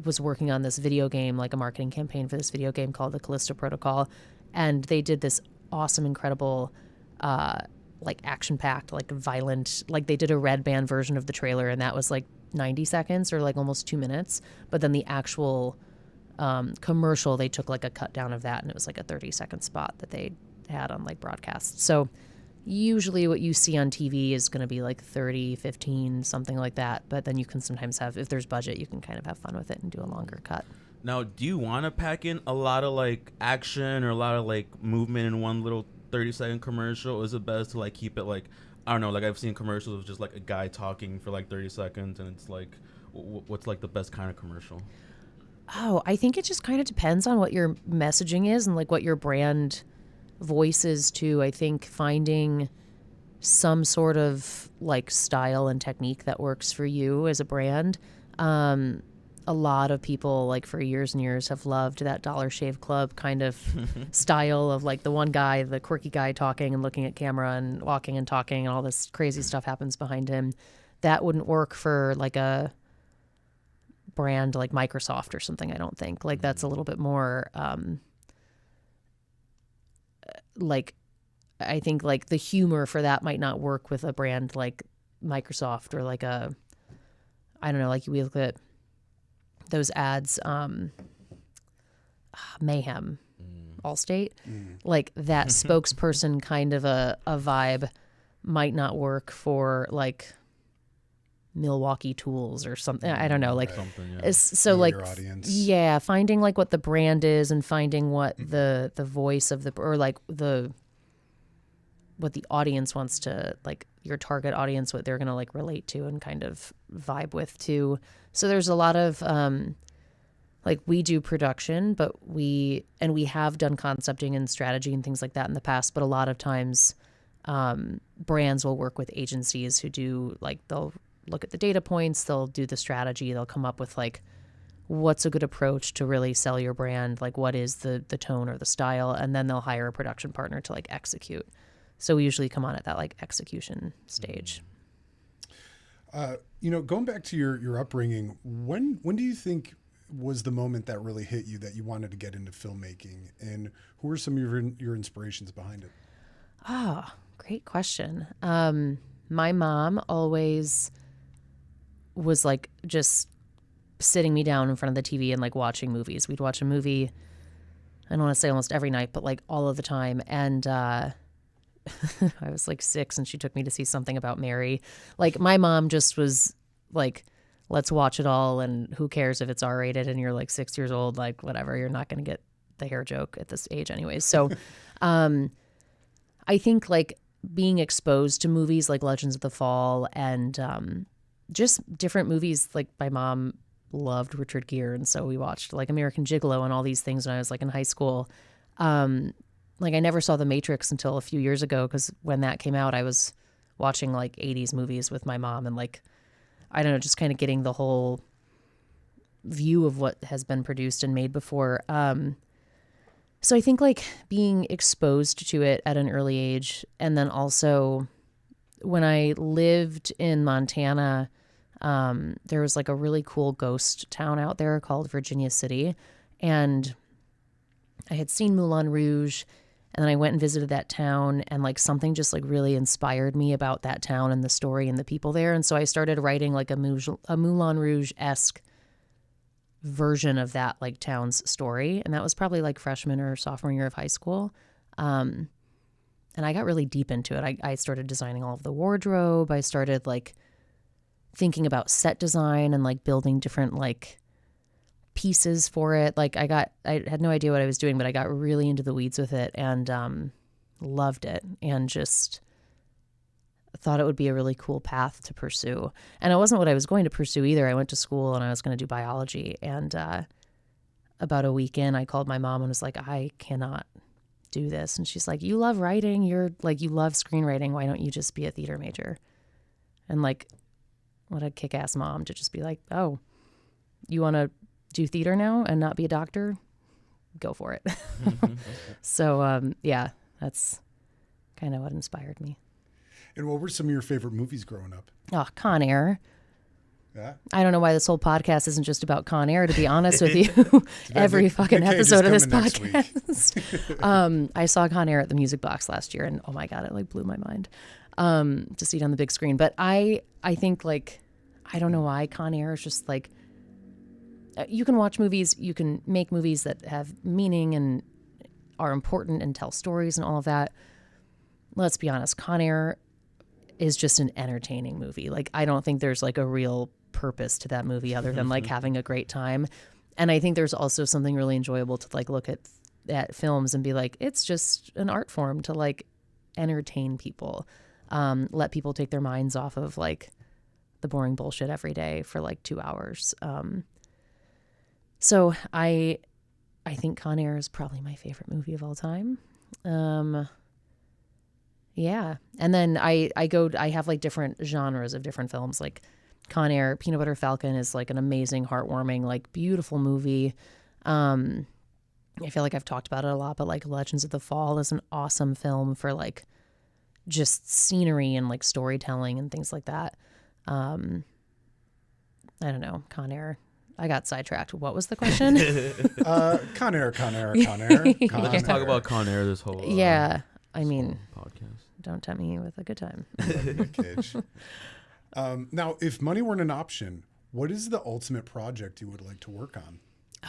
was working on this video game, like a marketing campaign for this video game called the Callisto Protocol. And they did this awesome, incredible, like action-packed, like violent, like they did a red band version of the trailer, and that was like 90 seconds or like almost 2 minutes. But then the actual commercial, they took like a cut down of that, and it was like a 30-second spot that they had on like broadcast. So usually what you see on TV is going to be like 30, 15, something like that. But then you can sometimes have, if there's budget, you can kind of have fun with it and do a longer cut. Now, do you want to pack in a lot of like action or a lot of like movement in one little 30-second commercial? Or is it best to like keep it like, I don't know, like I've seen commercials of just like a guy talking for like 30 seconds and it's like, what's like the best kind of commercial? Oh, I think it just kind of depends on what your messaging is and like what your brand voice is too. I think finding some sort of like style and technique that works for you as a brand. A lot of people like for years and years have loved that Dollar Shave Club kind of style of like the one guy, the quirky guy talking and looking at camera and walking and talking and all this crazy stuff happens behind him. That wouldn't work for like a brand like Microsoft or something, I don't think. Like that's a little bit more like I think like the humor for that might not work with a brand like Microsoft or like a, I don't know, like we look at those ads, Mayhem, Allstate, like that spokesperson kind of a vibe might not work for like Milwaukee Tools or something. I don't know, like something, yeah. So Know like your audience. yeah, finding like what the brand is and finding what the voice of the, or like what the audience wants to, like your target audience, what they're going to like relate to and kind of vibe with too. So there's a lot of like we do production, but we have done concepting and strategy and things like that in the past, but a lot of times brands will work with agencies who do like, they'll look at the data points, they'll do the strategy, they'll come up with like what's a good approach to really sell your brand, like what is the tone or the style, and then they'll hire a production partner to like execute. So we usually come on at that like execution stage. Going back to your upbringing, when do you think was the moment that really hit you that you wanted to get into filmmaking, and who are some of your inspirations behind it? Great question. My mom always was like just sitting me down in front of the TV and like watching movies. We'd watch a movie, I don't want to say almost every night, but like all of the time. And I was like 6 and she took me to see Something About Mary. Like my mom just was like, let's watch it all, and who cares if it's R-rated and you're like 6 years old, like whatever, you're not going to get the hair joke at this age anyways. So I think like being exposed to movies like Legends of the Fall and just different movies, like my mom loved Richard Gere, and so we watched like American Gigolo and all these things when I was like in high school. Like I never saw The Matrix until a few years ago, because when that came out I was watching like 80s movies with my mom and like, I don't know, just kind of getting the whole view of what has been produced and made before. So I think like being exposed to it at an early age, and then also when I lived in Montana, there was like a really cool ghost town out there called Virginia City, and I had seen Moulin Rouge, and then I went and visited that town, and like something just like really inspired me about that town and the story and the people there. And so I started writing like a Moulin Rouge-esque version of that like town's story. And that was probably like freshman or sophomore year of high school. And I got really deep into it. I started designing all of the wardrobe. I started like thinking about set design and like building different like pieces for it. Like I had no idea what I was doing, but I got really into the weeds with it and loved it and just thought it would be a really cool path to pursue. And it wasn't what I was going to pursue either. I went to school and I was going to do biology. And about a week in, I called my mom and was like, I cannot do this. And she's like, you love writing. You love screenwriting. Why don't you just be a theater major? And like, what a kick-ass mom to just be like, oh, you want to do theater now and not be a doctor? Go for it. So, yeah, that's kind of what inspired me. And what were some of your favorite movies growing up? Oh, Con Air. Yeah. I don't know why this whole podcast isn't just about Con Air, to be honest with you. Every fucking episode of this podcast. I saw Con Air at the Music Box last year, and oh my God, it like blew my mind to see it on the big screen. But I think like, I don't know why Con Air is just like, you can watch movies, you can make movies that have meaning and are important and tell stories and all of that. Let's be honest, Con Air is just an entertaining movie. Like, I don't think there's like a real purpose to that movie other than like having a great time. And I think there's also something really enjoyable to like look at films and be like, it's just an art form to like entertain people, let people take their minds off of like the boring bullshit every day for like 2 hours. So I think Con Air is probably my favorite movie of all time. Yeah. And then I have like different genres of different films, like Con Air. Peanut Butter Falcon is like an amazing, heartwarming, like beautiful movie. I feel like I've talked about it a lot, but like Legends of the Fall is an awesome film for like just scenery and like storytelling and things like that. I don't know, Con Air. I got sidetracked. What was the question? Con Air. Let's talk about Con Air this whole I mean, podcast. Don't tempt me with a good time. Nick Cage. Now, if money weren't an option, what is the ultimate project you would like to work on?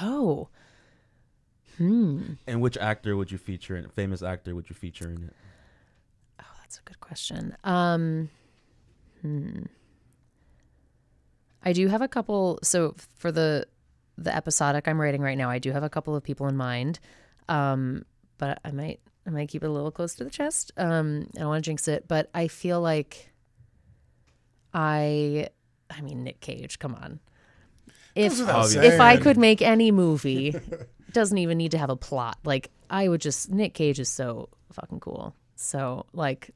Oh. And which actor would you feature in it? Famous actor would you feature in it? Oh, that's a good question. I do have a couple. So for the episodic I'm writing right now, I do have a couple of people in mind. But I might keep it a little close to the chest. I don't want to jinx it, but I feel like I mean, Nick Cage, come on. If I could make any movie, doesn't even need to have a plot. Like, I would just, Nick Cage is so fucking cool. So like,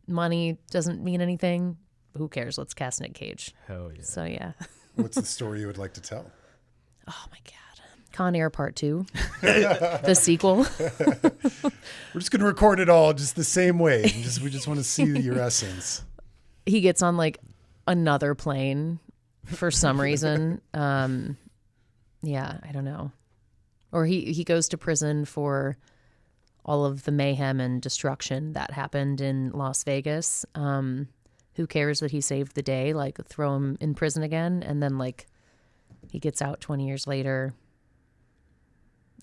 money doesn't mean anything. Who cares? Let's cast Nick Cage. Hell yeah. So yeah. What's the story you would like to tell? Oh my God. Con Air Part 2, the sequel. We're just going to record it all just the same way. We just want to see your essence. He gets on like another plane for some reason. Yeah, I don't know. Or he goes to prison for all of the mayhem and destruction that happened in Las Vegas. Who cares that he saved the day? Like, throw him in prison again. And then like he gets out 20 years later.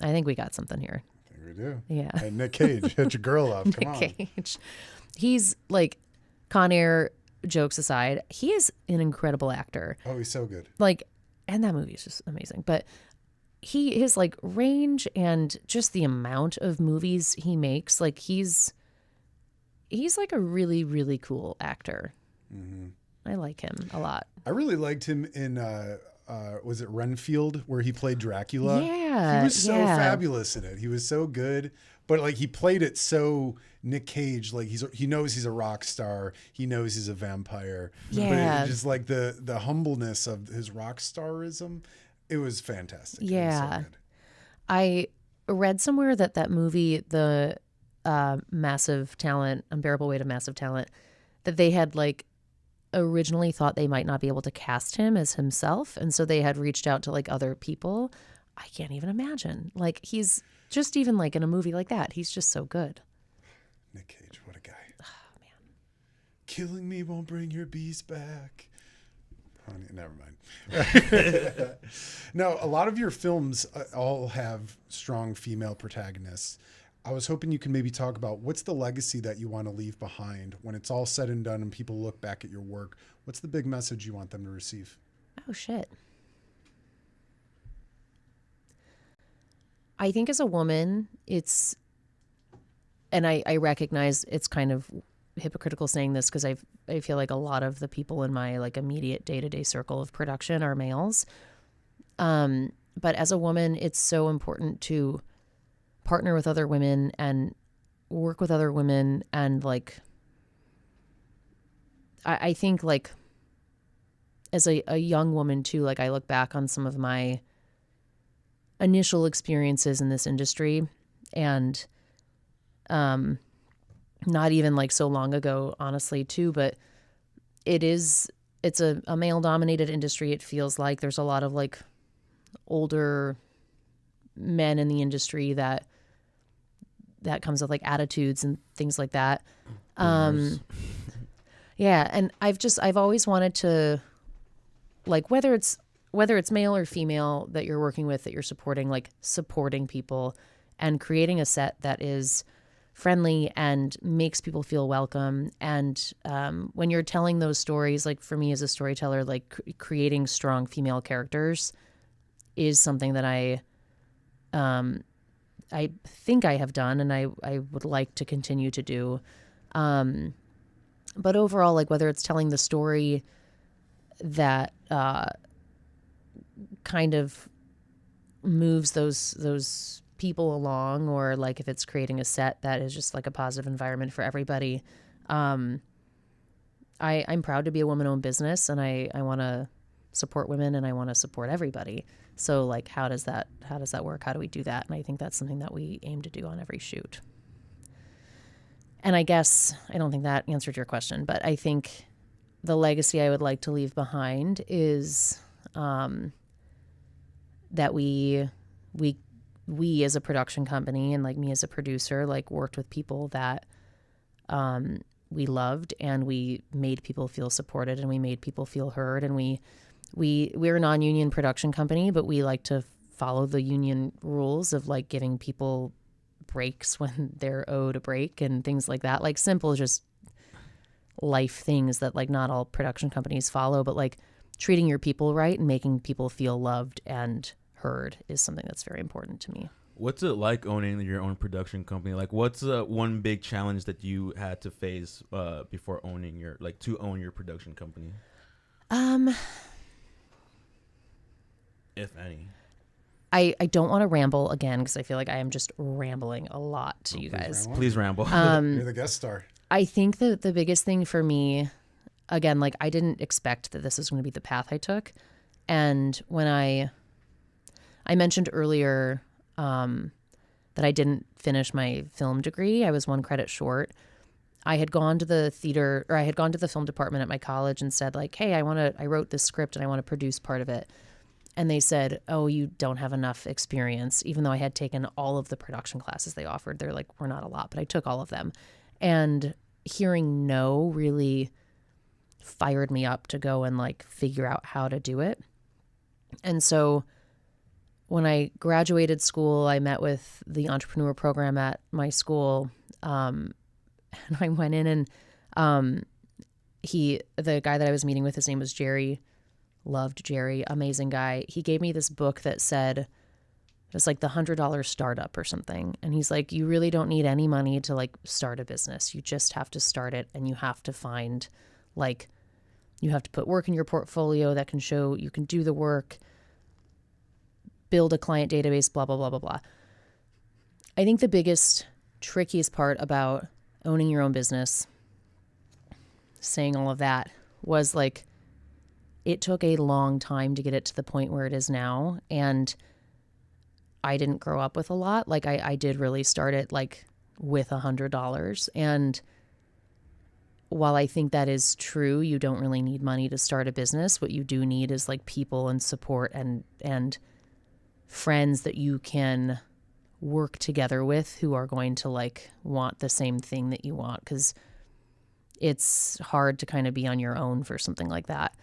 I think we got something here. I think we do. Yeah. Hey, Nick Cage, hit your girl up. Come on. Nick Cage. He's like, Con Air, jokes aside, he is an incredible actor. Oh, he's so good. Like, and that movie is just amazing. But his like range and just the amount of movies he makes, like he's like a really, really cool actor. Mm-hmm. I like him a lot. I really liked him in was it Renfield, where he played Dracula? Yeah. He was so fabulous in it. He was so good. But like, he played it so Nick Cage, like he knows he's a rock star. He knows he's a vampire. Yeah. But it just like the humbleness of his rock starism, it was fantastic. Yeah. It was so good. I read somewhere that movie, the Massive Talent, Unbearable Weight of Massive Talent, that they had like originally thought they might not be able to cast him as himself, and so they had reached out to like other people. I can't even imagine. Like, he's just, even like in a movie like that, he's just so good. Nick Cage, what a guy. Oh man. Killing me won't bring your bees back. Honey, never mind. Now, a lot of your films all have strong female protagonists. I was hoping you could maybe talk about what's the legacy that you want to leave behind when it's all said and done and people look back at your work. What's the big message you want them to receive? Oh, shit. I think as a woman, and I recognize it's kind of hypocritical saying this because I feel like a lot of the people in my like immediate day-to-day circle of production are males. But as a woman, it's so important to partner with other women and work with other women. And like, I think like as a young woman too, like I look back on some of my initial experiences in this industry and, not even like so long ago, honestly, too, but it's a male dominated industry. It feels like there's a lot of like older men in the industry that comes with like attitudes and things like that. Yeah. And I've always wanted to like, whether it's male or female that you're working with, that you're supporting, like supporting people and creating a set that is friendly and makes people feel welcome. And when you're telling those stories, like for me as a storyteller, like creating strong female characters is something that I think I have done and I would like to continue to do. But overall, like whether it's telling the story that kind of moves those people along, or like if it's creating a set that is just like a positive environment for everybody. I'm proud to be a woman-owned business, and I want to support women and I want to support everybody. So like, how does that work? How do we do that? And I think that's something that we aim to do on every shoot. And I guess, I don't think that answered your question, but I think the legacy I would like to leave behind is that we as a production company and like me as a producer, like worked with people that we loved, and we made people feel supported, and we made people feel heard. And we're a non-union production company, but we like to follow the union rules of like giving people breaks when they're owed a break and things like that. Like simple, just life things that like not all production companies follow, but like treating your people right and making people feel loved and heard is something that's very important to me. What's it like owning your own production company? Like, what's one big challenge that you had to face before owning to own your production company? If any. I don't want to ramble again because I feel like I am just rambling a lot to you guys. Please ramble. You're the guest star. I think that the biggest thing for me, again, like I didn't expect that this was going to be the path I took. And when I mentioned earlier that I didn't finish my film degree, I was one credit short. I had gone to the film department at my college and said like, hey, I wrote this script and I want to produce part of it. And they said, oh, you don't have enough experience, even though I had taken all of the production classes they offered. They're like, we're not a lot, but I took all of them. And hearing no really fired me up to go and like figure out how to do it. And so when I graduated school, I met with the entrepreneur program at my school. And I went in and the guy that I was meeting with, his name was Jerry. Loved Jerry, amazing guy. He gave me this book that said, it's like the $100 startup or something. And he's like, you really don't need any money to like start a business. You just have to start it, and you have to find like, you have to put work in your portfolio that can show you can do the work, build a client database, blah, blah, blah, blah, blah. I think the biggest, trickiest part about owning your own business, saying all of that, was like, it took a long time to get it to the point where it is now. And I didn't grow up with a lot. Like I did really start it like with $100. And while I think that is true, you don't really need money to start a business. What you do need is like people and support and friends that you can work together with who are going to like want the same thing that you want. 'Cause it's hard to kind of be on your own for something like that.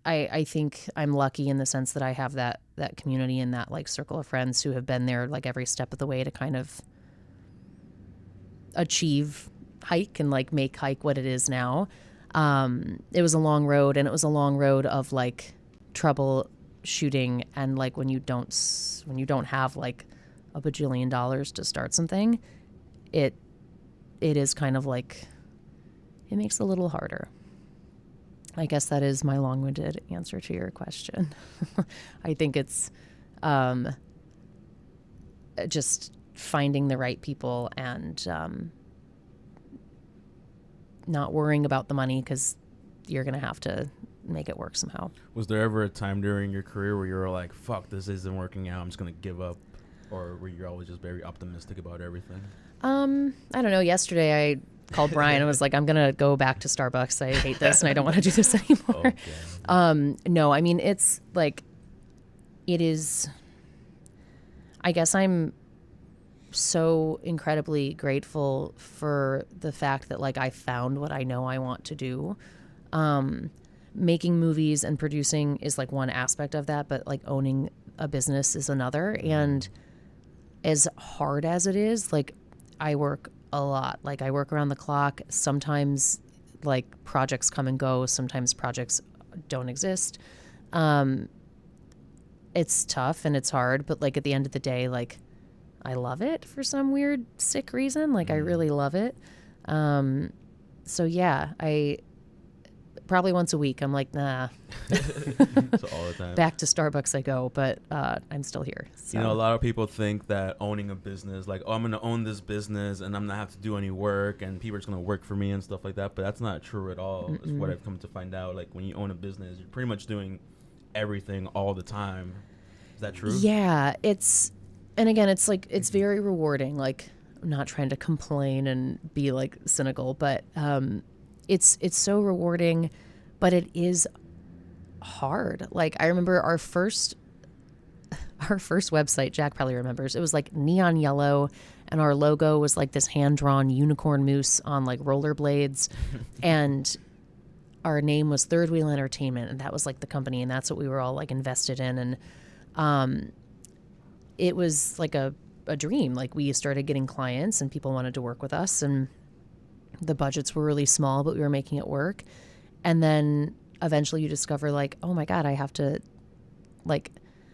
I think I'm lucky in the sense that I have that community and that like circle of friends who have been there like every step of the way to kind of achieve Hike and like make Hike what it is now. It was a long road, and it was a long road of like troubleshooting, and like when you don't have like a bajillion dollars to start something, it is kind of like, it makes it a little harder. I guess that is my long-winded answer to your question. I think it's just finding the right people and not worrying about the money, because you're going to have to make it work somehow. Was there ever a time during your career where you were like, fuck, this isn't working out, I'm just going to give up? Or were you always just very optimistic about everything? I don't know. Yesterday I called Brian and was like, I'm going to go back to Starbucks. I hate this and I don't want to do this anymore. Okay. No, I mean, it's like, it is, I guess I'm so incredibly grateful for the fact that like I found what I know I want to do. Making movies and producing is like one aspect of that, but like owning a business is another. And as hard as it is, like I work a lot. Like I work around the clock. Sometimes like projects come and go. Sometimes projects don't exist. It's tough and it's hard, but like at the end of the day, like I love it for some weird sick reason. Like I really love it. So yeah, I probably once a week I'm like, nah. So all the time. Back to Starbucks I go, but I'm still here. So. You know, a lot of people think that owning a business, like, oh, I'm going to own this business and I'm not have to do any work and people are just going to work for me and stuff like that. But that's not true at all. It's what I've come to find out. Like when you own a business, you're pretty much doing everything all the time. Is that true? Yeah, and again, it's like, it's very rewarding. Like I'm not trying to complain and be like cynical, but it's so rewarding, but it is hard. Like I remember our first website, Jack probably remembers, it was like neon yellow and our logo was like this hand-drawn unicorn moose on like rollerblades and our name was Third Wheel Entertainment, and that was like the company, and that's what we were all like invested in. And it was like a dream. Like we started getting clients and people wanted to work with us, and the budgets were really small, but we were making it work. And then eventually you discover like, oh my God, I have to, like,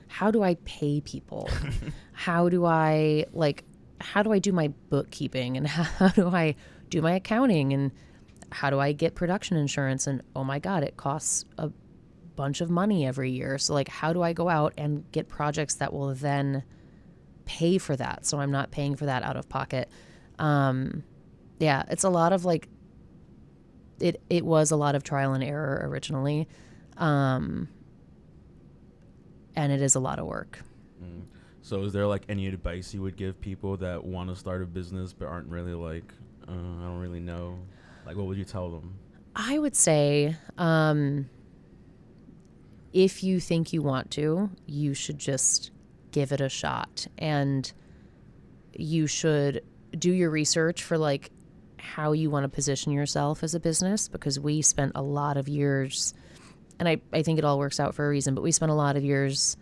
how do I pay people? How do I do my bookkeeping, and how do I do my accounting, and how do I get production insurance? And oh my God, it costs a bunch of money every year. So like, how do I go out and get projects that will then pay for that, so I'm not paying for that out of pocket? Yeah, it's a lot of like, it was a lot of trial and error originally. And it is a lot of work. So is there like any advice you would give people that want to start a business but aren't really like, I don't really know? Like, what would you tell them? I would say, if you think you want to, you should just give it a shot. And you should do your research for like how you want to position yourself as a business, because we spent a lot of years, and I think it all works out for a reason, but we spent a lot of years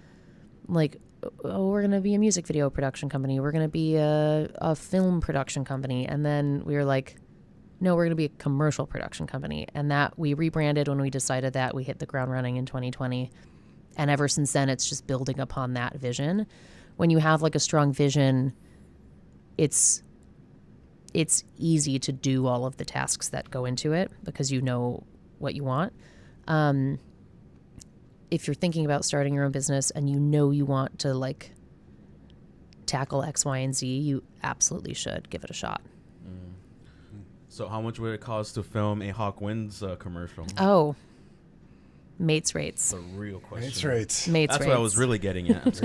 like, oh, we're going to be a music video production company. We're going to be a film production company. And then we were like, no, we're going to be a commercial production company. And that we rebranded when we decided that. We hit the ground running in 2020. And ever since then, it's just building upon that vision. When you have like a strong vision, it's easy to do all of the tasks that go into it because you know what you want. If you're thinking about starting your own business and you know you want to like tackle X, Y, and Z, you absolutely should give it a shot. So how much would it cost to film a Hawk Winds commercial? Oh, mates rates. That's a real question. Mates rates. Mates That's rates. what I was really getting at.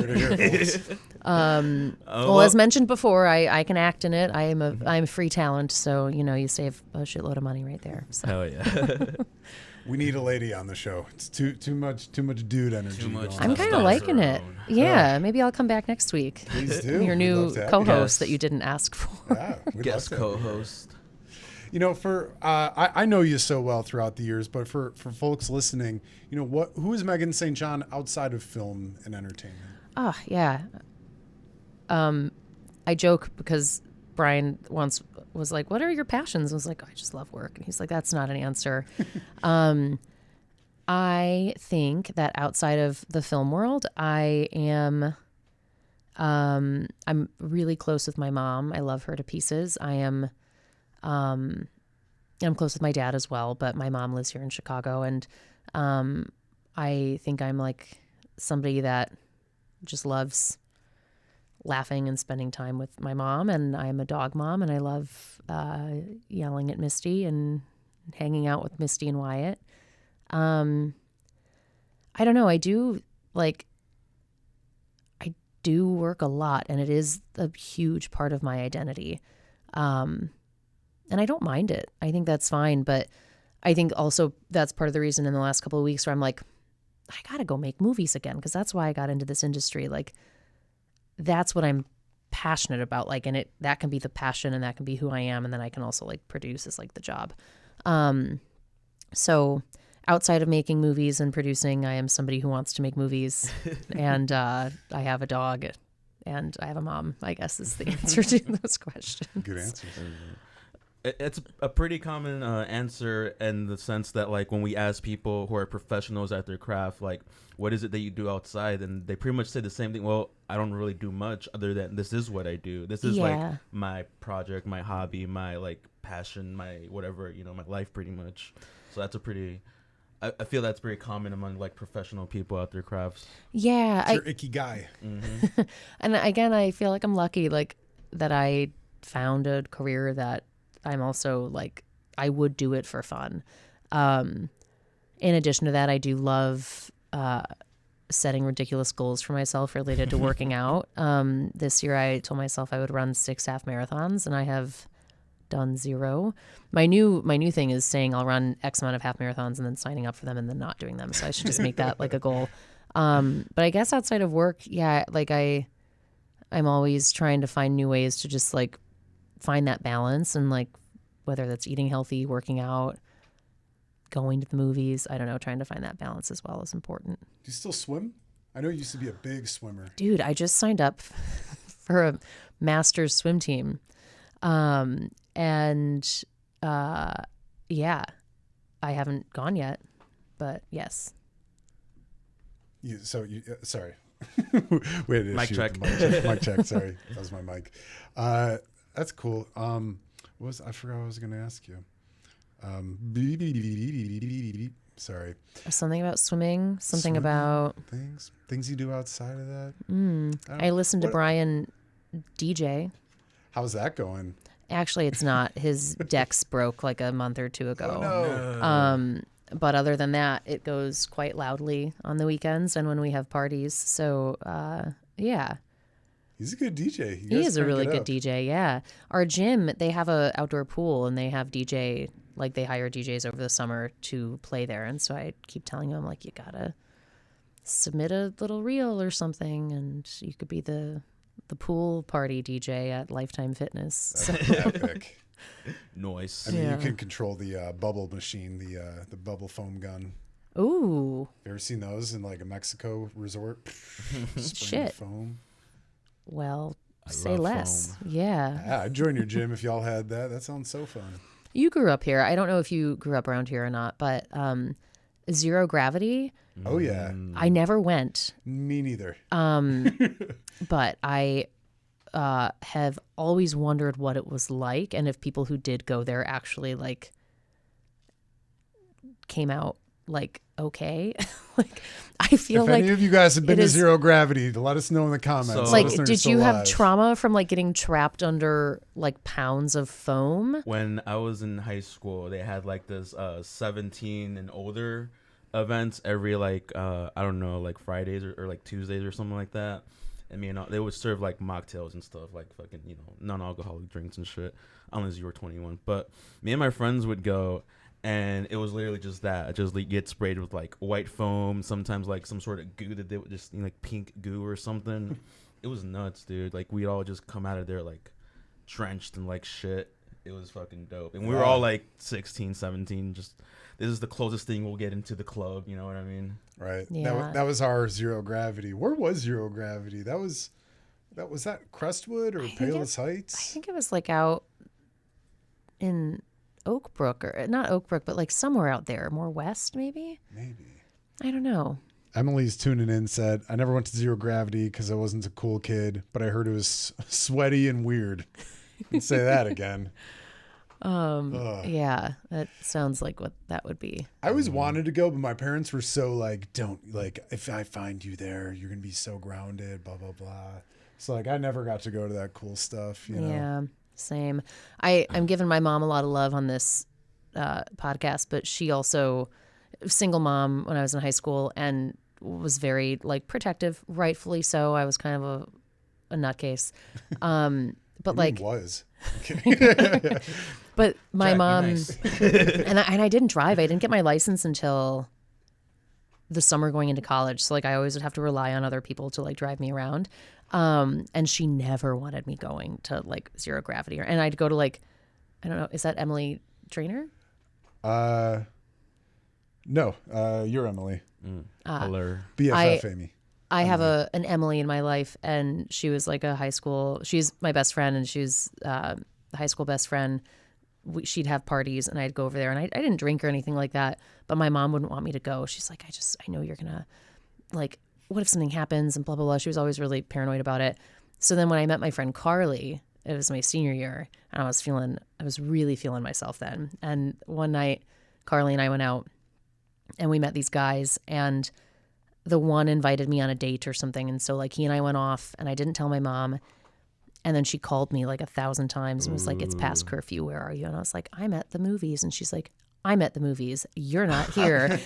Well, as mentioned before, I can act in it. I'm a free talent, so you know you save a shitload of money right there. So. Hell yeah. We need a lady on the show. It's too much dude energy. Too much going I'm on. kind of liking it. Yeah, maybe I'll come back next week. Please do. Your We'd new love to have you. co-host Yes. that you didn't ask for. Yeah, we'd Guest love to have you. co-host. You know, I know you so well throughout the years, but for folks listening, you know, who is Megan St. John outside of film and entertainment? Oh, yeah. I joke because Brian once was like, "What are your passions?" I was like, "I just love work." And he's like, "That's not an answer." I think that outside of the film world, I'm really close with my mom. I love her to pieces. I'm close with my dad as well, but my mom lives here in Chicago, and I think I'm like somebody that just loves laughing and spending time with my mom, and I'm a dog mom, and I love yelling at Misty and hanging out with Misty and Wyatt. I don't know. I do work a lot, and it is a huge part of my identity. And I don't mind it. I think that's fine. But I think also that's part of the reason in the last couple of weeks where I'm like, I got to go make movies again, because that's why I got into this industry. Like, that's what I'm passionate about. Like, and that can be the passion, and that can be who I am. And then I can also like produce is like the job. So outside of making movies and producing, I am somebody who wants to make movies, and I have a dog, and I have a mom, I guess is the answer to those questions. Good answer. It's a pretty common answer in the sense that, like, when we ask people who are professionals at their craft, like, what is it that you do outside? And they pretty much say the same thing. Well, I don't really do much other than this is what I do. This is like my project, my hobby, my like passion, my whatever, my life pretty much. So that's a pretty... I feel that's pretty common among like professional people at their crafts. Yeah. It's your icky guy. Mm-hmm. And again, I feel like I'm lucky, like that I found a career that I'm also like, I would do it for fun. In addition to that, I do love setting ridiculous goals for myself related to working out. This year I told myself I would run 6 half marathons, and I have done 0. My new thing is saying I'll run X amount of half marathons and then signing up for them and then not doing them. So I should just make that like a goal. But I guess outside of work, yeah, like I'm always trying to find new ways to just like find that balance, and like whether that's eating healthy, working out, going to the movies, I don't know, trying to find that balance as well is important. Do you still swim? I know you used to be a big swimmer. Dude, I just signed up for a master's swim team. Yeah, I haven't gone yet, but yes. Sorry. Wait, mic check. Mic check. Sorry, that was my mic. That's cool. I forgot what I was going to ask you. Sorry. Something about swimming. Something about things you do outside of that. I listened to Brian DJ. How's that going? Actually, it's not. His decks broke like a month or 2 ago. Oh, no. But other than that, it goes quite loudly on the weekends and when we have parties. So, yeah. He's a good DJ. He is a really good DJ, yeah. Our gym, they have a outdoor pool, and they have DJ, like they hire DJs over the summer to play there. And so I keep telling him, like, you gotta submit a little reel or something, and you could be the pool party DJ at Lifetime Fitness. That's epic. Nice. I mean, you can control the bubble machine, the bubble foam gun. Ooh. You ever seen those in like a Mexico resort? Shit. Foam. Well, I say love less. foam. Yeah. I'd join your gym if y'all had that. That sounds so fun. You grew up here. I don't know if you grew up around here or not, but Zero Gravity. Oh, yeah. I never went. Me neither. But I have always wondered what it was like, and if people who did go there actually like came out like okay. Like I feel if like any of you guys have been to is- Zero Gravity, let us know in the comments. So- Let like us know you're did still you have alive. trauma from like getting trapped under like pounds of foam? When I was in high school, they had like this 17 and older events every like I don't know, like Fridays or like Tuesdays or something like that. I mean, they would serve like mocktails and stuff, like fucking, non-alcoholic drinks and shit, unless you were 21. But me and my friends would go, and it was literally just that. Just like get sprayed with like white foam, sometimes like some sort of goo that they would just like pink goo or something. It was nuts, dude. Like we'd all just come out of there like drenched in like shit. It was fucking dope. And we were all like 16, 17, just this is the closest thing we'll get into the club, you know what I mean? Right. Yeah. That was our Zero Gravity. Where was Zero Gravity? That was Was that Crestwood or think Palos I Heights? think it was like out in Oak Brook, or not Oak Brook, but like somewhere out there, more west maybe. Maybe. I don't know. Emily's tuning in, said, I never went to Zero Gravity because I wasn't a cool kid, but I heard it was sweaty and weird. And say that again. Yeah, that sounds like what that would be. I always wanted to go, but my parents were so like, don't, like, if I find you there, you're going to be so grounded, blah, blah, blah. So, like, I never got to go to that cool stuff, you know? Yeah, same. I'm giving my mom a lot of love on this podcast, but she also, single mom when I was in high school, and was very like protective, rightfully so. I was kind of a nutcase. But like was. But my Jack, mom nice. and I didn't drive. I didn't get my license until the summer going into college. So like I always would have to rely on other people to like drive me around. And she never wanted me going to like Zero Gravity, and I'd go to like, I don't know, is that Emily Trainer? No, you're Emily. Hello. BFF Amy. I have an Emily in my life, and she was like she's my best friend, and she's a high school best friend. She'd have parties, and I'd go over there, and I didn't drink or anything like that, but my mom wouldn't want me to go. She's like, I know you're gonna, like, what if something happens and blah, blah, blah. She was always really paranoid about it. So then when I met my friend Carly, it was my senior year, and I was really feeling myself then. And one night, Carly and I went out, and we met these guys, and the one invited me on a date or something. And so like he and I went off, and I didn't tell my mom. And then she called me like 1,000 times and was like, it's past curfew. Where are you? And I was like, I'm at the movies. And she's like, I'm at the movies. You're not here.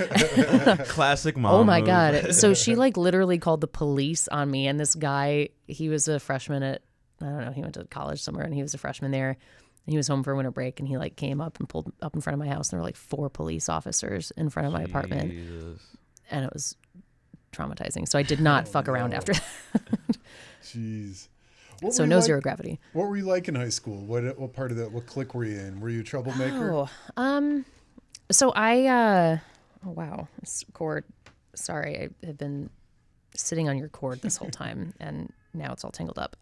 Classic mom. Oh my move. God. So she like literally called the police on me. And this guy, he was a freshman at, I don't know, he went to college somewhere, and he was a freshman there. And he was home for winter break, and he like came up and pulled up in front of my house. And there were like 4 police officers in front of my apartment. Jesus. And it was traumatizing. So I did not fuck around after that. Jeez. So no Zero Gravity. What were you like in high school? What part of that? What clique were you in? Were you a troublemaker? So I, oh wow, this cord. Sorry, I have been sitting on your cord this whole time, and now it's all tangled up.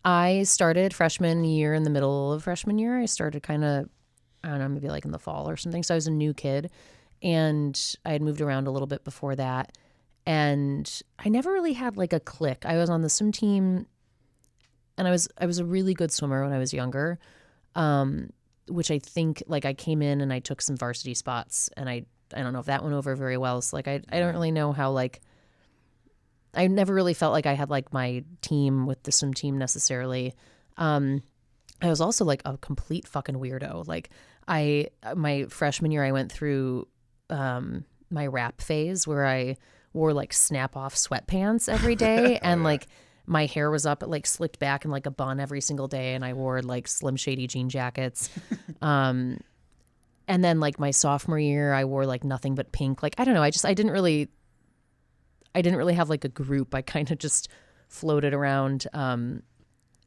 I started freshman year, in the middle of freshman year. I started kind of, I don't know, maybe like in the fall or something. So I was a new kid, and I had moved around a little bit before that. And I never really had like a clique. I was on the swim team, and I was a really good swimmer when I was younger, which I think like I came in and I took some varsity spots, and I don't know if that went over very well. So like I don't really know how, like, I never really felt like I had like my team with the swim team necessarily. I was also like a complete fucking weirdo. Like my freshman year, I went through my rap phase where I wore like snap off sweatpants every day, and like my hair was up, like slicked back in like a bun every single day, and I wore like Slim Shady jean jackets. And then like my sophomore year, I wore like nothing but pink. Like I don't know, I didn't really have like a group. I kind of just floated around. And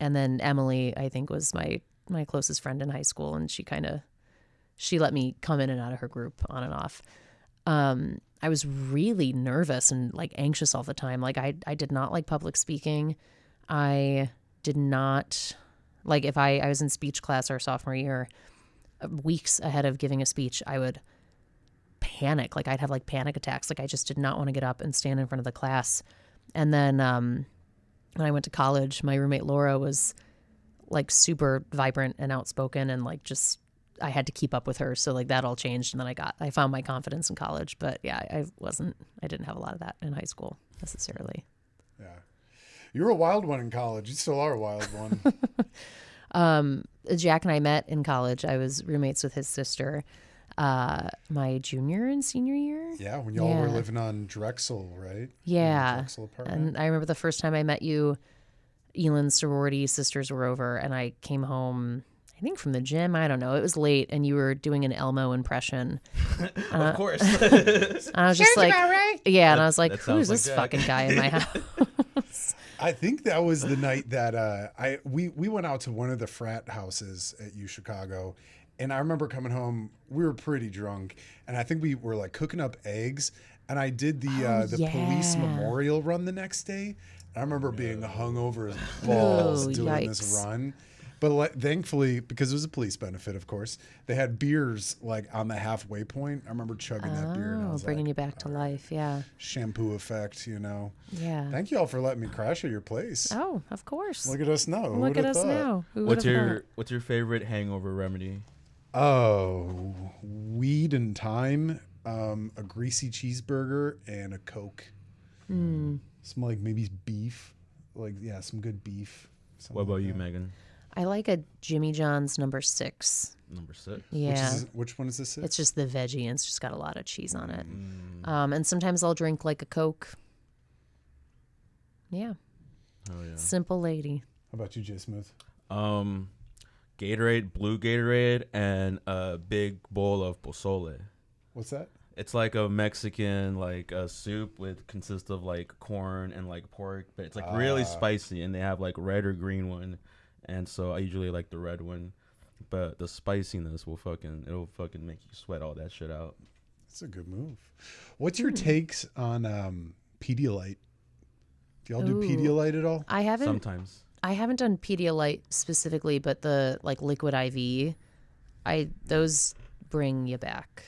then Emily, I think, was my closest friend in high school, and she let me come in and out of her group on and off. I was really nervous and like anxious all the time. Like I did not like public speaking. I did not like, if I was in speech class our sophomore year, weeks ahead of giving a speech, I would panic. Like I'd have like panic attacks. Like I just did not want to get up and stand in front of the class. And then when I went to college, my roommate Laura was like super vibrant and outspoken, and like just, I had to keep up with her. So like that all changed. And then I found my confidence in college. But yeah, I didn't have a lot of that in high school necessarily. Yeah. You were a wild one in college. You still are a wild one. Jack and I met in college. I was roommates with his sister my junior and senior year. Yeah, when y'all were living on Drexel, right? Yeah. Drexel apartment. And I remember the first time I met you, Elon's sorority sisters were over, and I came home, I think from the gym. I don't know. It was late, and you were doing an Elmo impression. Of course. I was just like, right. Yeah, and I was like, that who's sounds like this Jack. fucking guy in my house? I think that was the night that we went out to one of the frat houses at U Chicago, And I remember coming home, we were pretty drunk, and I think we were like cooking up eggs. And I did the police yeah. memorial run the next day. I remember being hungover as balls Oh, doing this yikes. run. But thankfully, because it was a police benefit, of course, they had beers like on the halfway point. I remember chugging that beer, and I Oh, was bringing like, you back to life. Yeah. shampoo effect, you know. Yeah. Thank you all for letting me crash at your place. Oh, of course. Look at us now. Who Look at would've us thought? now. Who What's would've your thought? What's your favorite hangover remedy? Oh, weed and thyme, a greasy cheeseburger, and a Coke. Some like maybe beef, like some good beef. something What about like you, that. Megan? I like a Jimmy John's number 6. Number 6. Yeah. Which one is this? It's just the veggie and it's just got a lot of cheese on it. And sometimes I'll drink like a Coke. Yeah. Oh yeah. Simple lady. How about you, Jay Smooth? Gatorade, blue Gatorade, and a big bowl of pozole. What's that? It's like a Mexican soup with consists of like corn and like pork, but it's like really spicy, and they have like red or green one, and so I usually like the red one, but the spiciness will fucking make you sweat all that shit out. That's a good move. What's your takes on Pedialyte? Do y'all do Ooh. Pedialyte at all? I haven't done Pedialyte specifically, but the like liquid IV, those bring you back.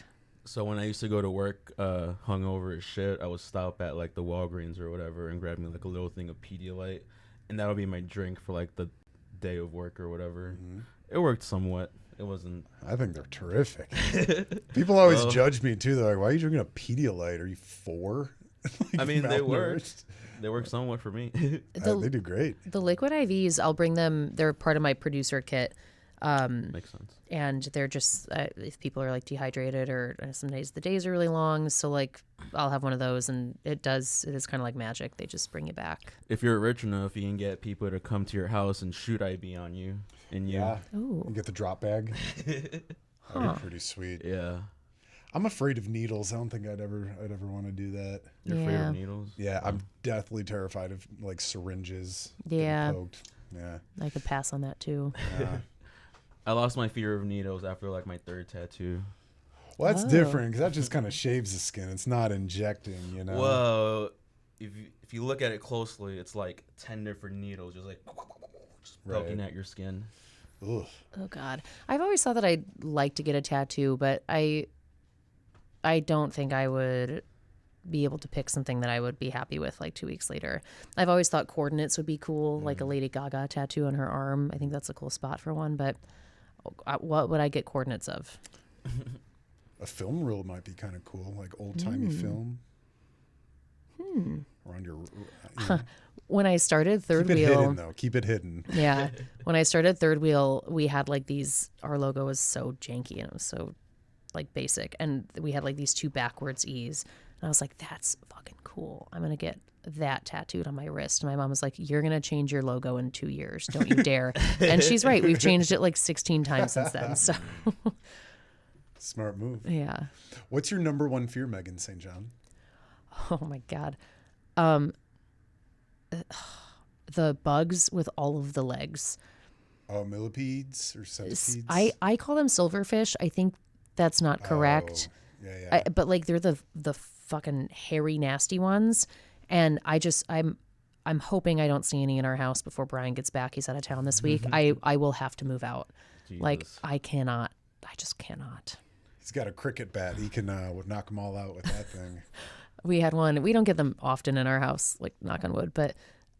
So when I used to go to work hungover as shit, I would stop at like the Walgreens or whatever and grab me like a little thing of Pedialyte, and that would be my drink for like the day of work or whatever. It worked somewhat. It wasn't. I think they're terrific. People always Well- judge me too. They're like, "Why are you drinking a Pedialyte? Are you 4?" Like, I mean, they work. malnourished. They work somewhat for me. They do great. The liquid IVs, I'll bring them. They're part of my producer kit. Makes sense. And they're just, if people are like dehydrated or some days the days are really long. So like I'll have one of those and it is kind of like magic. They just bring you back. If you're rich enough, you can get people to come to your house and shoot IB on you. And you. Yeah. Ooh. You get the drop bag. That'd be pretty sweet. Yeah. I'm afraid of needles. I don't think I'd ever want to do that. You're afraid Yeah. of needles? Yeah, I'm deathly terrified of like syringes. getting Yeah. Poked. Yeah. I could pass on that too. Yeah. I lost my fear of needles after like my 3rd tattoo. Well, that's Oh. different because that just kind of shaves the skin. It's not injecting, you know. Well, if you look at it closely, it's like 10 different needles just poking Right. at your skin. Ugh. Oh God. I've always thought that I'd like to get a tattoo, but I don't think I would be able to pick something that I would be happy with like 2 weeks later. I've always thought coordinates would be cool, like a Lady Gaga tattoo on her arm. I think that's a cool spot for one, but what would I get coordinates of? A film reel might be kind of cool, like old timey film. Around your. You know. When I started Third Keep it Wheel, hidden though. Keep it hidden. yeah, when I started Third Wheel, we had like these. Our logo was so janky and it was so like basic, and we had like these 2 backwards E's. And I was like, "That's fucking cool. I'm gonna get that tattooed on my wrist." And my mom was like, "You're gonna change your logo in 2 years. Don't you dare!" And she's right. We've changed it like 16 times since then. So Smart move. yeah. What's your number 1 fear, Megan St. John? Oh my God. The bugs with all of the legs. Oh, millipedes or centipedes? I call them silverfish. I think that's not correct. Oh, yeah. But like they're the fucking hairy nasty ones, and I'm hoping I don't see any in our house before Brian gets back. He's out of town this week. I will have to move out. Like Jesus. I just cannot. He's got a cricket bat. He can knock them all out with that thing. We had one. We don't get them often in our house, like knock on wood, but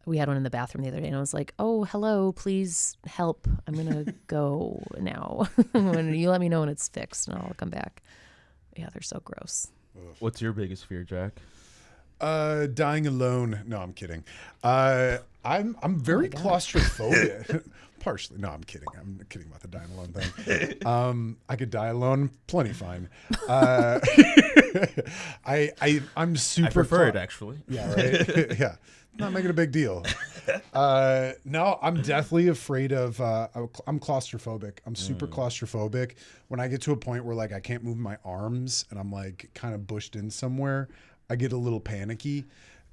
we had one in the bathroom the other day, and I was like, "Oh, hello, please help. I'm gonna go now. When you let me know when it's fixed, and I'll come back." Yeah, they're so gross. What's your biggest fear, Jack? Dying alone. No, I'm kidding. I'm very claustrophobic. Partially. No, I'm kidding. I'm kidding about the dying alone thing. I could die alone, plenty fine. I'm super. I prefer it actually. Yeah, right. Yeah, not making a big deal. No, I'm deathly afraid of. I'm claustrophobic. I'm super claustrophobic. When I get to a point where like I can't move my arms and I'm like kind of bushed in somewhere, I get a little panicky.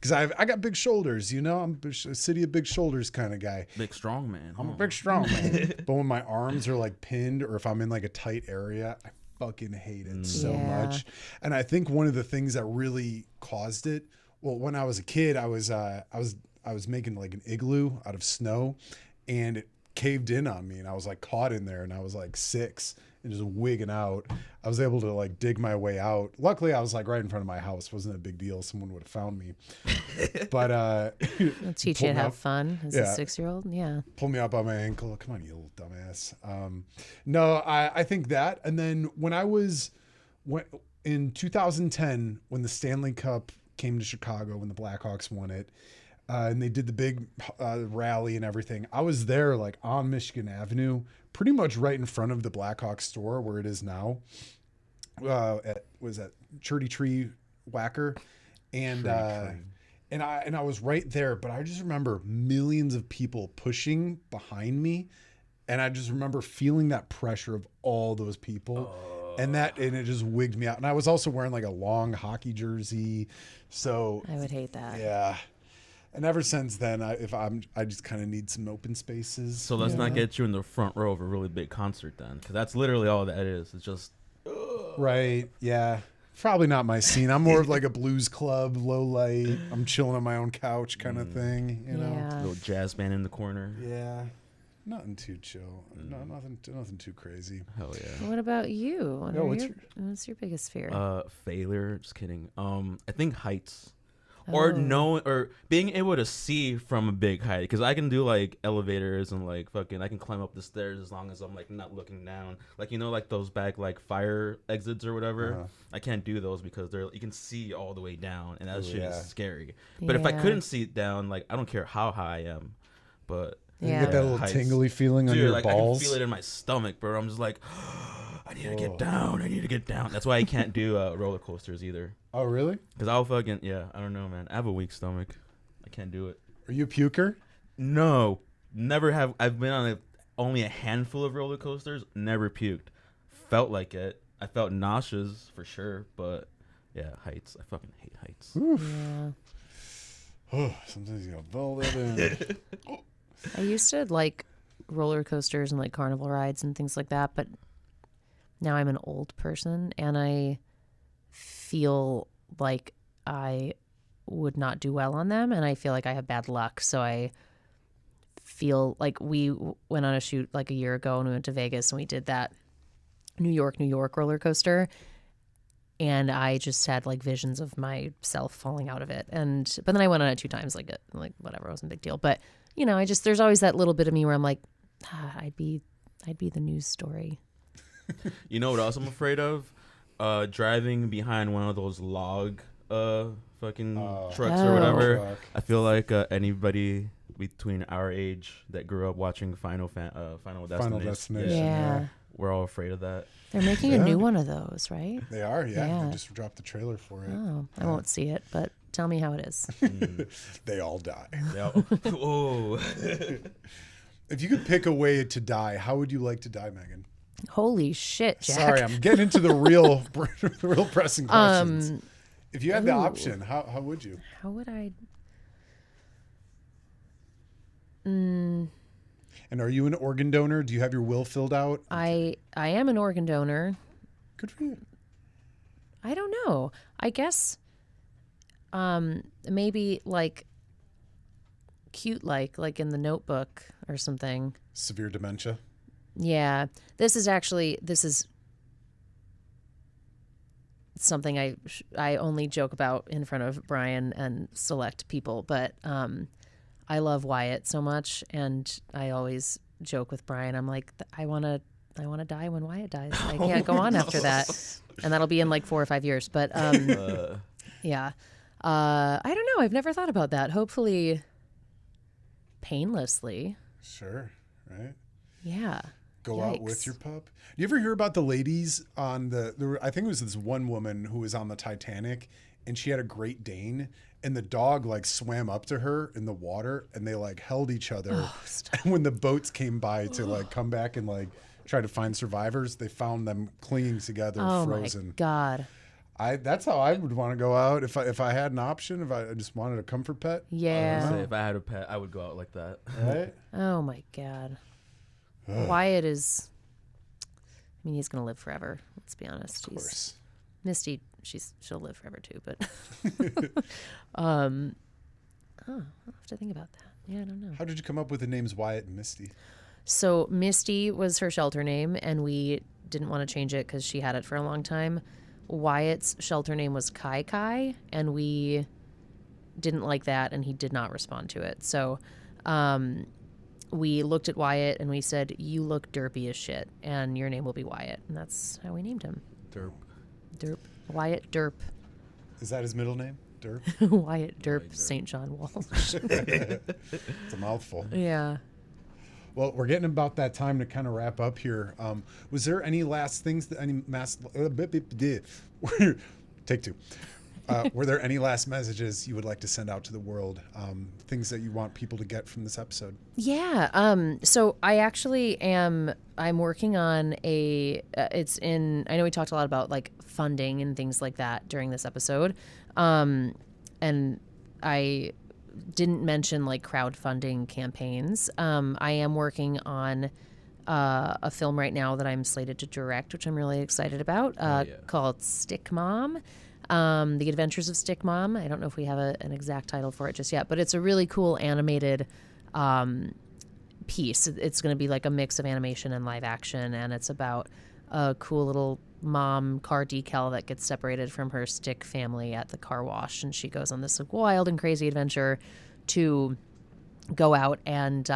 because I got big shoulders, you know. I'm a city of big shoulders kind of guy. Big strong man. I'm a big strong man. But when my arms are like pinned or if I'm in like a tight area, I fucking hate it so Yeah. much. And I think one of the things that really caused it, well, when I was a kid, I was making like an igloo out of snow, and it caved in on me, and I was like caught in there, and I was like 6 and just wigging out. I was able to like dig my way out. Luckily, I was like right in front of my house. Wasn't a big deal. Someone would have found me. But It'll teach Pull you to me have up. fun as Yeah. a 6-year-old. Yeah. pull me up on my ankle. Come on, you little dumbass. No, I think that. And then in 2010, when the Stanley Cup came to Chicago, when the Blackhawks won it, and they did the big rally and everything, I was there like on Michigan Avenue, pretty much right in front of the Blackhawks store where it is now. Was that Churdy Tree Whacker, and I was right there, but I just remember millions of people pushing behind me, and I just remember feeling that pressure of all those people, and it just wigged me out. And I was also wearing like a long hockey jersey, so I would hate that. yeah. And ever since then, I just kind of need some open spaces. So let's not get you in the front row of a really big concert then, because that's literally all that is. It's just Right, yeah. Probably not my scene. I'm more of like a blues club, low light. I'm chilling on my own couch kind of thing, you know. Yeah. little jazz band in the corner. Yeah. Nothing too chill. No, nothing too crazy. Hell yeah. What about you? What's your biggest fear? Failure. Just kidding. I think heights, or being able to see from a big height. Because I can do like elevators and like fucking, I can climb up the stairs as long as I'm like not looking down. Like, you know, like those back like fire exits or whatever. I can't do those because you can see all the way down, and that shit is scary. But if I Yeah. couldn't see it down, like I don't care how high I am, but You Yeah. get that little heights. tingly feeling on Dude, your like balls. I can feel it in my stomach, bro. I'm just like, I need to get down. I need to get down. That's why I can't do roller coasters either. Oh, really? Cause I'll fucking I don't know, man. I have a weak stomach. I can't do it. Are you a puker? No, never have. I've been on only a handful of roller coasters. Never puked. Felt like it. I felt nauseous for sure, but yeah, heights. I fucking hate heights. Yeah. Oh, sometimes you gotta build it in. I used to like roller coasters and like carnival rides and things like that, but now I'm an old person and I feel like I would not do well on them, and I feel like I have bad luck. So I feel like we went on a shoot like a year ago and we went to Vegas and we did that New York roller coaster, and I just had like visions of myself falling out of it. But then I went on it 2 times, like whatever, it wasn't a big deal. But you know, there's always that little bit of me where I'm like, I'd be the news story. You know what else I'm afraid of? Driving behind one of those log fucking trucks or whatever. truck. I feel like anybody between our age that grew up watching Final Destination, Yeah. we're all afraid of that. They're making a new one of those, right? They are, yeah. Yeah. They just dropped the trailer for it. Oh, I won't see it, but tell me how it is. They all die. Yeah. Oh. If you could pick a way to die, how would you like to die, Megan? Holy shit, Jack. Sorry, I'm getting into the real pressing questions. If you had the option, how would you? How would I? And are you an organ donor? Do you have your will filled out? I am an organ donor. Good for you. I don't know. I guess maybe like cute like in The Notebook or something. Severe dementia. Yeah. This is something I only joke about in front of Brian and select people, but I love Wyatt so much, and I always joke with Brian. I'm like, I want to die when Wyatt dies. I can't go on after that, and that'll be in like 4 or 5 years. But yeah, I don't know. I've never thought about that. Hopefully, painlessly. Sure, right? Yeah. Go out with your pup. You ever hear about the ladies on I think it was this one woman who was on the Titanic, and she had a Great Dane, and the dog like swam up to her in the water, and they like held each other. And when the boats came by to like come back and like try to find survivors, they found them clinging together, Oh frozen. my God. That's how I would want to go out if I had an option. If I just wanted a comfort pet. Yeah. Say, if I had a pet, I would go out like that. Right. Oh my God. Wyatt is. I mean, he's gonna live forever. Let's be honest. Of course. Misty, she'll live forever too. But I'll have to think about that. Yeah, I don't know. How did you come up with the names Wyatt and Misty? So Misty was her shelter name, and we didn't want to change it because she had it for a long time. Wyatt's shelter name was Kai Kai, and we didn't like that, and he did not respond to it. So we looked at Wyatt, and we said, you look derpy as shit, and your name will be Wyatt. And that's how we named him. Derp. Derp. Wyatt Derp. Is that his middle name? Derp? Wyatt Derp St. John Walsh. It's a mouthful. Yeah. Well, we're getting about that time to kind of wrap up here. Was there any last things, take two. Were there any last messages you would like to send out to the world? Things that you want people to get from this episode? Yeah. So I actually I'm working on I know we talked a lot about like funding and things like that during this episode. And I didn't mention like crowdfunding campaigns. I am working on a film right now that I'm slated to direct, which I'm really excited about, called Stick Mom. The Adventures of Stick Mom. I don't know if we have an exact title for it just yet, but it's a really cool animated piece. It's going to be like a mix of animation and live action, and it's about a cool little mom car decal that gets separated from her stick family at the car wash, and she goes on this like, wild and crazy adventure to go out and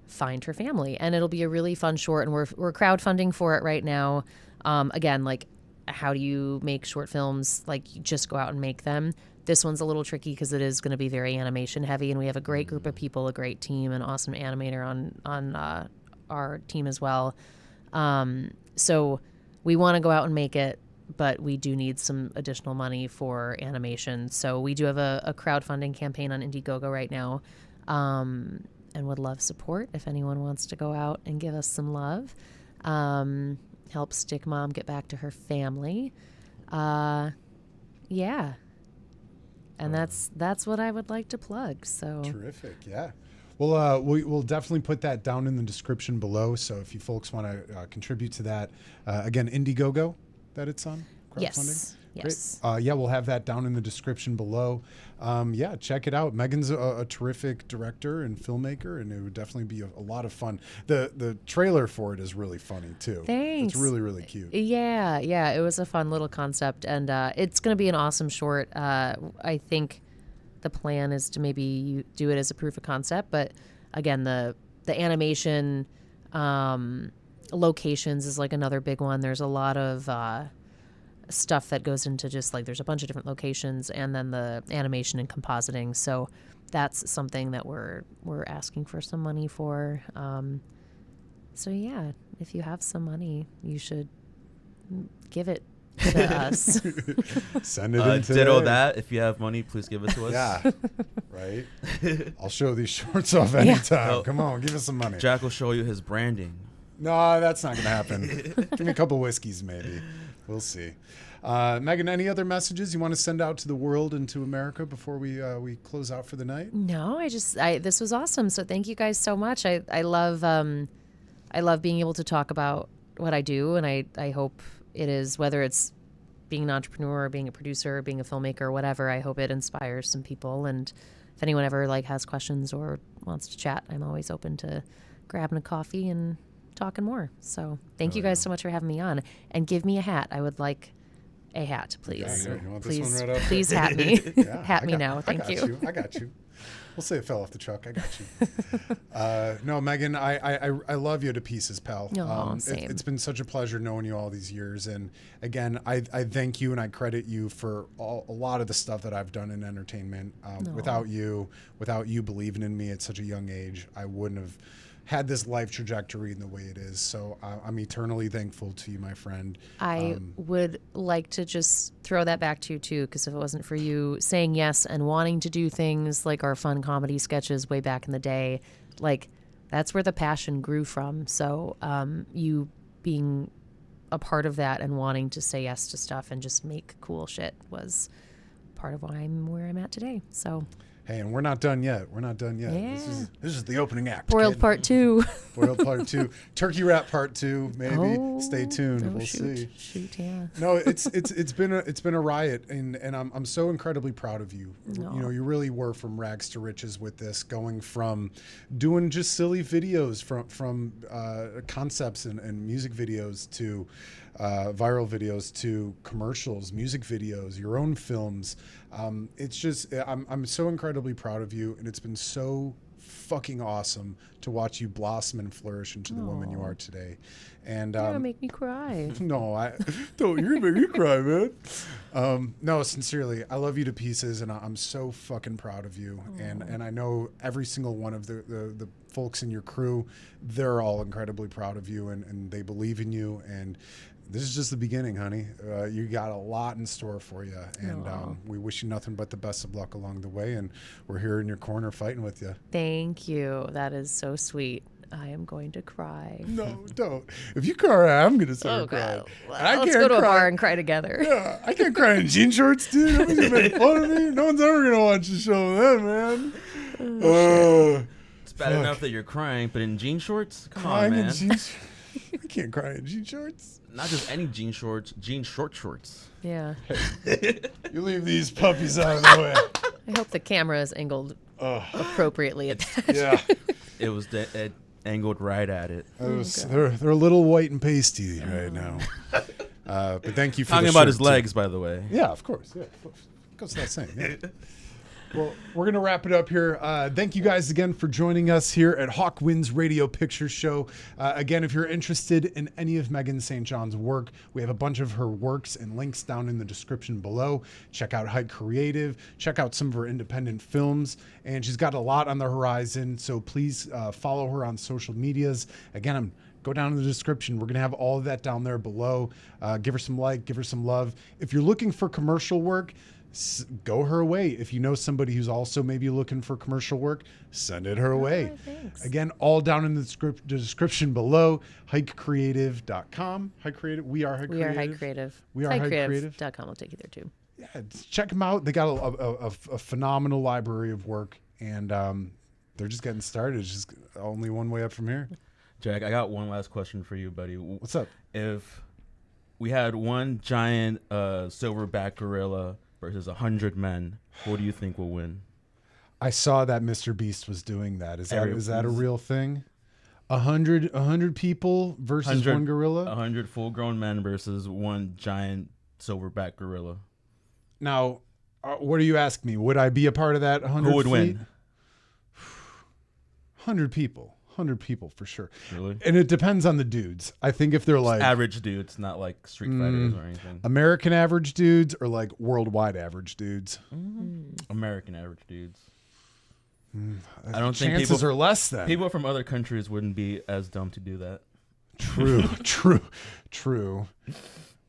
find her family. And it'll be a really fun short, and we're crowdfunding for it right now. Again, like, how do you make short films? Like, you just go out and make them. This one's a little tricky because it is going to be very animation heavy, and we have a great group of people, a great team, an awesome animator on our team as well. So we want to go out and make it, but we do need some additional money for animation. So we do have a crowdfunding campaign on Indiegogo right now, and would love support if anyone wants to go out and give us some love. Help Stick Mom get back to her family. Yeah. And that's what I would like to plug. So terrific. Yeah. Well, we'll definitely put that down in the description below. So if you folks want to contribute to that, again, Indiegogo that it's on crowdfunding. Yes. Yes. Great. Yeah, we'll have that down in the description below. Yeah, check it out. Megan's a terrific director and filmmaker, and it would definitely be a lot of fun. The trailer for it is really funny too. Thanks. It's really, really cute. Yeah. It was a fun little concept, and it's going to be an awesome short. I think the plan is to maybe do it as a proof of concept, but again, the animation locations is like another big one. There's a lot of stuff that goes into just like there's a bunch of different locations, and then the animation and compositing. So that's something that we're asking for some money for. So yeah, if you have some money, you should give it to us. Send it in today. Ditto that. If you have money, please give it to us. Yeah, right. I'll show these shorts off anytime. Oh. Come on, give us some money. Jack will show you his branding. No, that's not gonna happen. Give me a couple whiskeys, maybe. We'll see. Megan, any other messages you want to send out to the world and to America before we close out for the night? No, this was awesome. So thank you guys so much. I love being able to talk about what I do, and I hope it is, whether it's being an entrepreneur or being a producer or being a filmmaker or whatever, I hope it inspires some people. And if anyone ever like has questions or wants to chat, I'm always open to grabbing a coffee and talking more. So thank you guys so much for having me on, and give me a hat. I I would a hat, please. Yeah, you want this one right up? Please hat me. Yeah, Hat me now. Thank you. I got you. We'll say it fell off the truck. I got you. No, Megan, I love you to pieces, pal. Same. It's been such a pleasure knowing you all these years. And again, I thank you and I credit you for a lot of the stuff that I've done in entertainment. Without you believing in me at such a young age, I wouldn't have had this life trajectory in the way it is. So I'm eternally thankful to you, my friend. I would like to just throw that back to you too, because if it wasn't for you saying yes and wanting to do things like our fun comedy sketches way back in the day, like that's where the passion grew from. So you being a part of that and wanting to say yes to stuff and just make cool shit was part of why I'm where I'm at today. So Hey, and we're not done yet. We're not done yet. Yeah. This is the opening act. Boiled kid. Part 2. Boiled Part 2. Turkey Wrap Part 2. Maybe. Oh, Stay tuned. oh, We'll shoot, see. Shoot, yeah. No, it's been a riot, and I'm so incredibly proud of you. No. You know, you really were from rags to riches with this, going from doing just silly videos from concepts and music videos to viral videos to commercials, music videos, your own films. It's just I'm so incredibly proud of you, and it's been so fucking awesome to watch you blossom and flourish into the woman you are today. And You're gonna make me cry. no, I don't. You're gonna make me cry, man. No, sincerely, I love you to pieces, and I'm so fucking proud of you. And I know every single one of the folks in your crew, they're all incredibly proud of you, and they believe in you. And this is just the beginning, honey. You got a lot in store for you, and we wish you nothing but the best of luck along the way. And we're here in your corner fighting with you. Thank you. That is so sweet. I am going to cry. No, don't. If you cry, I'm gonna start Oh, crying. God. Well, And I let's can't go to a cry. bar and cry together. Yeah, I can't cry in jean shorts, dude. Nobody's gonna make fun of me. No one's ever gonna watch the show then, man. It's bad enough that you're crying, but in jean shorts? Come on, Crying in man. jean I can't cry in jean shorts. Not just any jean shorts, jean short shorts. Yeah. You leave these puppies out of the way. I hope the camera is angled appropriately at that. Yeah. It was it angled right at it. They're a little white and pasty right now. But thank you for Talking the about shirt, his too. legs, by the way. Yeah, of course. Yeah, goes without saying. Yeah. Well, we're going to wrap it up here. Thank you guys again for joining us here at Hawkwind's Radio Picture Show. Again, if you're interested in any of Megan St. John's work, we have a bunch of her works and links down in the description below. Check out Hike Creative. Check out some of her independent films. And she's got a lot on the horizon, so please follow her on social medias. Again, go down in the description. We're going to have all of that down there below. Give her some like, give her some love. If you're looking for commercial work, go her way. If you know somebody who's also maybe looking for commercial work, send it her way. Thanks. Again, all down in the description below, hikecreative.com. Hike Creative. We are Hike We Creative. are Hike Creative. We are Hike Creative. HikeCreative.com will take you there too. Yeah, check them out. They got a phenomenal library of work, and they're just getting started. It's just only one way up from here. Jack, I got one last question for you, buddy. What's up? If we had one giant silverback gorilla versus 100 men, what do you think will win? I saw that Mr. Beast was doing that. Is that a was- real thing? 100 people versus 100 one gorilla? 100 full-grown men versus one giant silverback gorilla. Now, what do you ask me? Would I be a part of that 100 Who would fleet? win? 100 people. 100 people for sure. Really? And it depends on the dudes. I think if they're like Average dudes, not like street fighters or anything. American average dudes or like worldwide average dudes. American average dudes. I don't think Chances are less then. people from other countries wouldn't be as dumb to do that. True.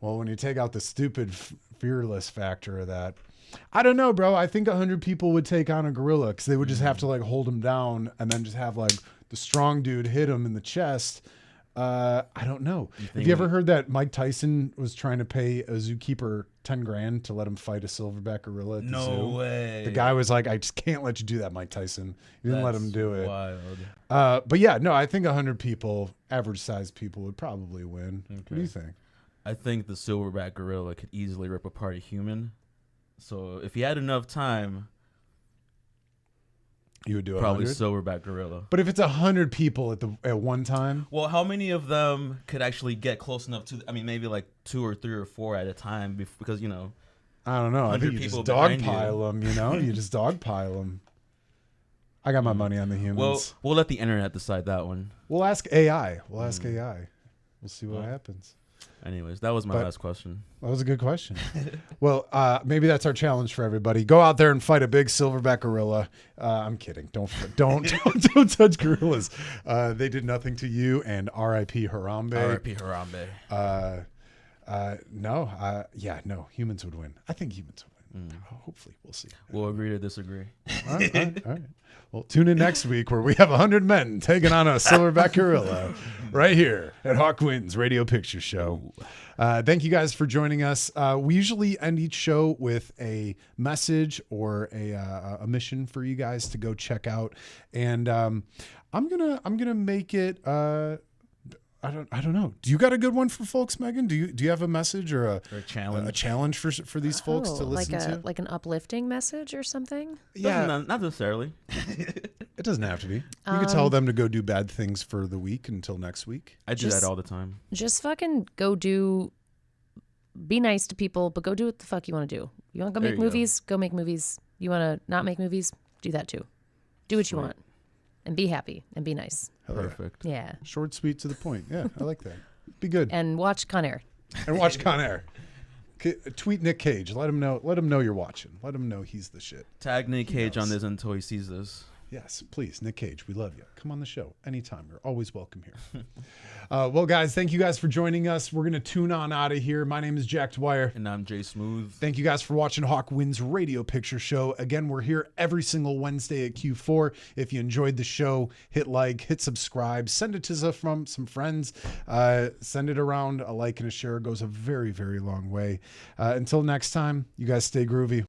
Well, when you take out the stupid fearless factor of that, I don't know, bro. I think 100 people would take on a gorilla because they would just have to like hold him down and then just have like the strong dude hit him in the chest. I don't know. Have you ever heard that Mike Tyson was trying to pay a zookeeper 10 grand to let him fight a silverback gorilla at the zoo? way. The guy was like, I just can't let you do that, Mike Tyson. You didn't let him do it. Wild. But yeah, no, I think 100 people, average sized people, would probably win. What do you think? I think the silverback gorilla could easily rip apart a human. So if he had enough time, You would do probably 100? silverback gorilla. But if it's 100 people at one time, Well, how many of them could actually get close enough to? I mean, maybe like 2 or 3 or 4 at a time, because you know. I don't know. I 100 think you people just behind dogpile them, you know? You just dogpile them. I got my money on the humans. Well, we'll let the internet decide that one. We'll ask AI. We'll see what happens. Anyways, that was my But- last question. That was a good question. Well, maybe that's our challenge for everybody. Go out there and fight a big silverback gorilla. I'm kidding. Don't touch gorillas. They did nothing to you. And R.I.P. Harambe. R.I.P. Harambe. No. Humans would win. I think humans would win. Hopefully, we'll see. We'll agree to disagree. All right. Well, tune in next week where we have 100 men taking on a silverback gorilla right here at Hawkwind's Radio Picture Show. Thank you guys for joining us. We usually end each show with a message or a mission for you guys to go check out, and I'm gonna make it. I don't know. Do you got a good one for folks, Megan? Do you have a message or a challenge? A challenge for these folks to listen to? Like an uplifting message or something? Yeah, not necessarily. It doesn't have to be. You could tell them to go do bad things for the week until next week. I do that all the time. Just fucking be nice to people, but go do what the fuck you want to do. You want to go make movies? Go make movies. You want to not make movies? Do that too. Do what you want. And be happy and be nice. Perfect. Yeah. Short, sweet, to the point. Yeah, I like that. Be good. And watch Con Air. And watch Con Air. Tweet Nick Cage. Let him know you're watching. Let him know he's the shit. Tag Nick Cage on this until he sees this. Yes, please, Nick Cage. We love you. Come on the show anytime. You're always welcome here. Well, guys, thank you guys for joining us. We're going to tune on out of here. My name is Jack Dwyer. And I'm Jay Smooth. Thank you guys for watching Hawkwind's Radio Picture Show. Again, we're here every single Wednesday at Q4. If you enjoyed the show, hit like, hit subscribe, send it to some friends. Send it around. A like and a share goes a very, very long way. Until next time, you guys stay groovy.